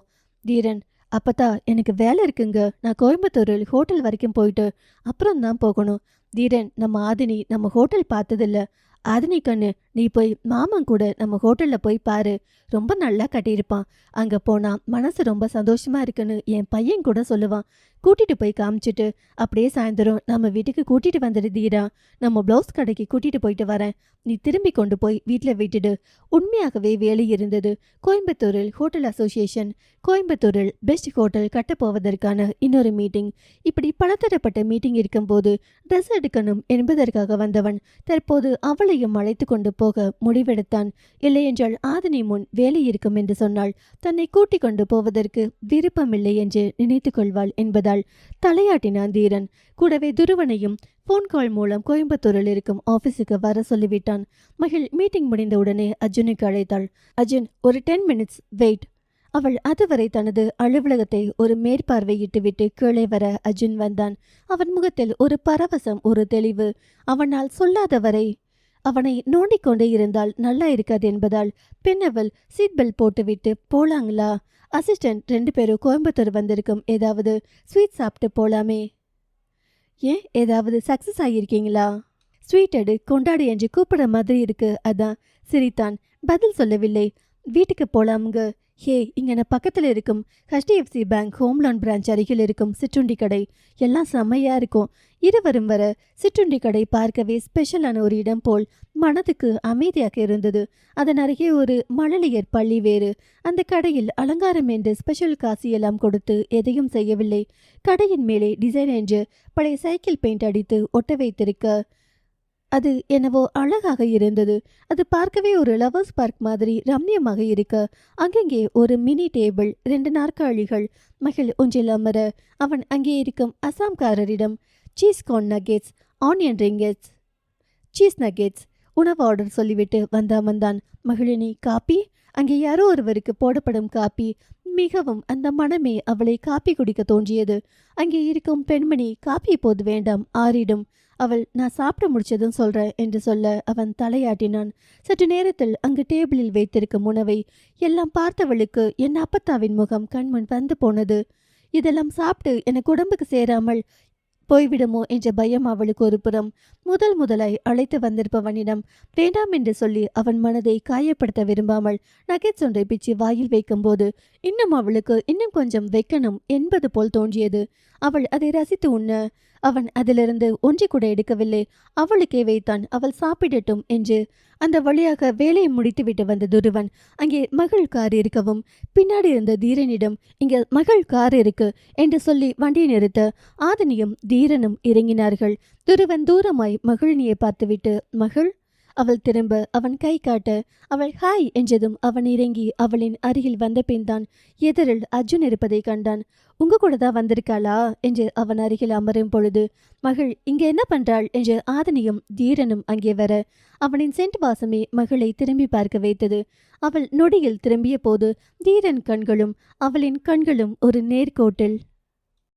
தீரன், அப்பத்தா எனக்கு வேலை இருக்குங்க. நான் கோயம்புத்தூரில் ஹோட்டல் வரைக்கும் போயிட்டு அப்புறம் தான் போகணும். தீரன், நம்ம ஆதினி நம்ம ஹோட்டல் பார்த்ததில்ல. ஆதினி கண்ணு, நீ போய் மாமன் கூட நம்ம ஹோட்டல்ல போய் பாரு. ரொம்ப நல்லா கட்டியிருப்பான். அங்க போனா மனசு ரொம்ப சந்தோஷமா இருக்குன்னு என் பையன் கூட சொல்லுவான். கூட்டிட்டு போய் காமிச்சிட்டு அப்படியே சாயந்தரம் நம்ம வீட்டுக்கு கூட்டிட்டு வந்துடு தீரா. நம்ம பிளவுஸ் கடைக்கு கூட்டிட்டு போயிட்டு வரேன். நீ திரும்பி கொண்டு போய் வீட்டில் விட்டுடு. உண்மையாகவே வேலை இருந்தது. கோயம்புத்தூரில் ஹோட்டல் அசோசியேஷன், கோயம்புத்தூரில் பெஸ்ட் ஹோட்டல் கட்டப்போவதற்கான இன்னொரு மீட்டிங். இப்படி பலதரப்பட்ட மீட்டிங் இருக்கும்போது ட்ரெஸ் எடுக்கணும் என்பதற்காக வந்தவன் தற்போது அவளையும் அழைத்து கொண்டு போக முடிவெடுத்தான். இல்லையென்றால் ஆதினி முன் வேலை இருக்கும் என்று சொன்னால் தன்னை கூட்டிக் கொண்டு போவதற்கு விருப்பமில்லை என்று நினைத்து கொள்வாள் என்பதால் தலையாட்டினான் தீரன். கூடவே துருவனையும் போன் கால் மூலம் கோயம்புத்தூரில் இருக்கும் ஆபீஸுக்கு வர சொல்லிவிட்டான். மகிழ் மீட்டிங் முடிந்தவுடனே அர்ஜுனுக்கு அழைத்தாள். அர்ஜுன், ஒரு 10 மினிட்ஸ் வெயிட். அவள் அதுவரை தனது அலுவலகத்தை ஒரு மேற்பார்வையிட்டு விட்டு கீழே வர அர்ஜுன் வந்தான். அவன் முகத்தில் ஒரு பரவசம், ஒரு தெளிவு. அவனால் சொல்லாதவரை அவனை நோண்டிக்கொண்டே இருந்தால் நல்லா இருக்காது என்பதால் பெண்ணவள் சீட் பெல்ட் போட்டுவிட்டு போலாங்களா? அசிஸ்டன்ட் 2 பேரும் கோயம்புத்தூர் வந்திருக்கும். ஏதாவது ஸ்வீட் சாப்பிட்டு போலாமே. ஏன், ஏதாவது சக்சஸ் ஆகியிருக்கீங்களா? ஸ்வீட் எடு, கொண்டாடு என்று கூப்பிட மாதிரி இருக்கு. அதான் சிரித்தான். பதில் சொல்லவில்லை. வீட்டுக்கு போலாமுங்க. ஹே, இங்கே பக்கத்தில் இருக்கும் HDFC bank home loan branch அருகில் இருக்கும் சிற்றுண்டி கடை எல்லாம் செம்மையா இருக்கும். இருவரும் வர சிற்றுண்டி கடை பார்க்கவே ஸ்பெஷலான ஒரு இடம் போல் மனதுக்கு அமைதியாக இருந்தது. அதன் அருகே ஒரு மழலையர் பள்ளி வேறு. அந்த கடையில் அலங்காரம் என்று ஸ்பெஷல் காசு எல்லாம் கொடுத்து எதையும் செய்யவில்லை. கடையின் மேலே டிசைன் என்று பழைய சைக்கிள் பெயிண்ட் அடித்து ஒட்ட வைத்திருக்க அது என்னவோ அழகாக இருந்தது. அது பார்க்கவே ஒரு லவர்ஸ் பார்க் மாதிரி ரம்யமாக இருக்க அங்கங்கே ஒரு மினி டேபிள், 2 நாற்காலிகள். மகிழ் ஒன்றில் அமர அவன் அங்கே இருக்கும் அசாம்காரரிடம் cheese corn nuggets, onion rings, cheese nuggets உணவு ஆர்டர் சொல்லிவிட்டு வந்தான். மகிழினி, காப்பி? அங்கே யாரோ ஒருவருக்கு போடப்படும் காப்பி. மிகவும் அந்த மனமே அவளை காப்பி குடிக்க தோன்றியது. அங்கே இருக்கும் பெண்மணி, காப்பி இப்போது வேண்டாம், ஆறிடும். அவள், நான் சாப்பிட முடிச்சதும் சொல்றேன் என்று சொல்ல அவன் தலையாட்டினான். சற்று நேரத்தில் அங்கு டேபிளில் வைத்திருக்கும் உணவை எல்லாம் பார்த்தவளுக்கு என் அப்பத்தாவின் முகம் கண்முன் வந்து போனது. இதெல்லாம் சாப்பிட்டு எனக்கு உடம்புக்கு சேராமல் போய்விடுமோ என்ற பயம் அவளுக்கு ஒரு புறம். முதலாய் அழைத்து வந்திருப்பவனிடம் வேண்டாம் என்று சொல்லி அவன் மனதை காயப்படுத்த விரும்பாமல் நகெட்ஸ் ஒன்றை பிச்சு வாயில் வைக்கும்போது இன்னும் அவளுக்கு இன்னும் கொஞ்சம் வைக்கணும் என்பது போல் தோன்றியது. அவள் அதை ரசித்து உண்ண அவன் அதிலிருந்து ஒன்றை கூட எடுக்கவில்லை. அவளுக்கே வைத்தான். அவள் சாப்பிடட்டும் என்று அந்த வழியாக வேலையை முடித்துவிட்டு வந்த துருவன் அங்கே மகள் கார் இருக்கவும் பின்னாடி இருந்த தீரனிடம் இங்கே மகள் கார் இருக்கு என்று சொல்லி வண்டியை நிறுத்த ஆதினியும் தீரனும் இறங்கினார்கள். துருவன் தூரமாய் மகிழினியை பார்த்துவிட்டு மகள் அவள் திரும்ப அவன் கை காட்ட அவள் ஹாய் என்றதும் அவன் இறங்கி அவளின் அருகில் வந்த பின்தான் எதிரில் அர்ஜுன் இருப்பதை கண்டான். உங்க கூட தான் வந்திருக்காளா என்று அவன் அருகில் அமரும் பொழுது மகள் இங்கே என்ன பண்றாள் என்று ஆதினியும் தீரனும் அங்கே வர அவனின் சென்ட் வாசமே மகளை திரும்பி பார்க்க வைத்தது. அவள் நொடியில் திரும்பிய போது தீரன் கண்களும் அவளின் கண்களும் ஒரு நேர்கோட்டில்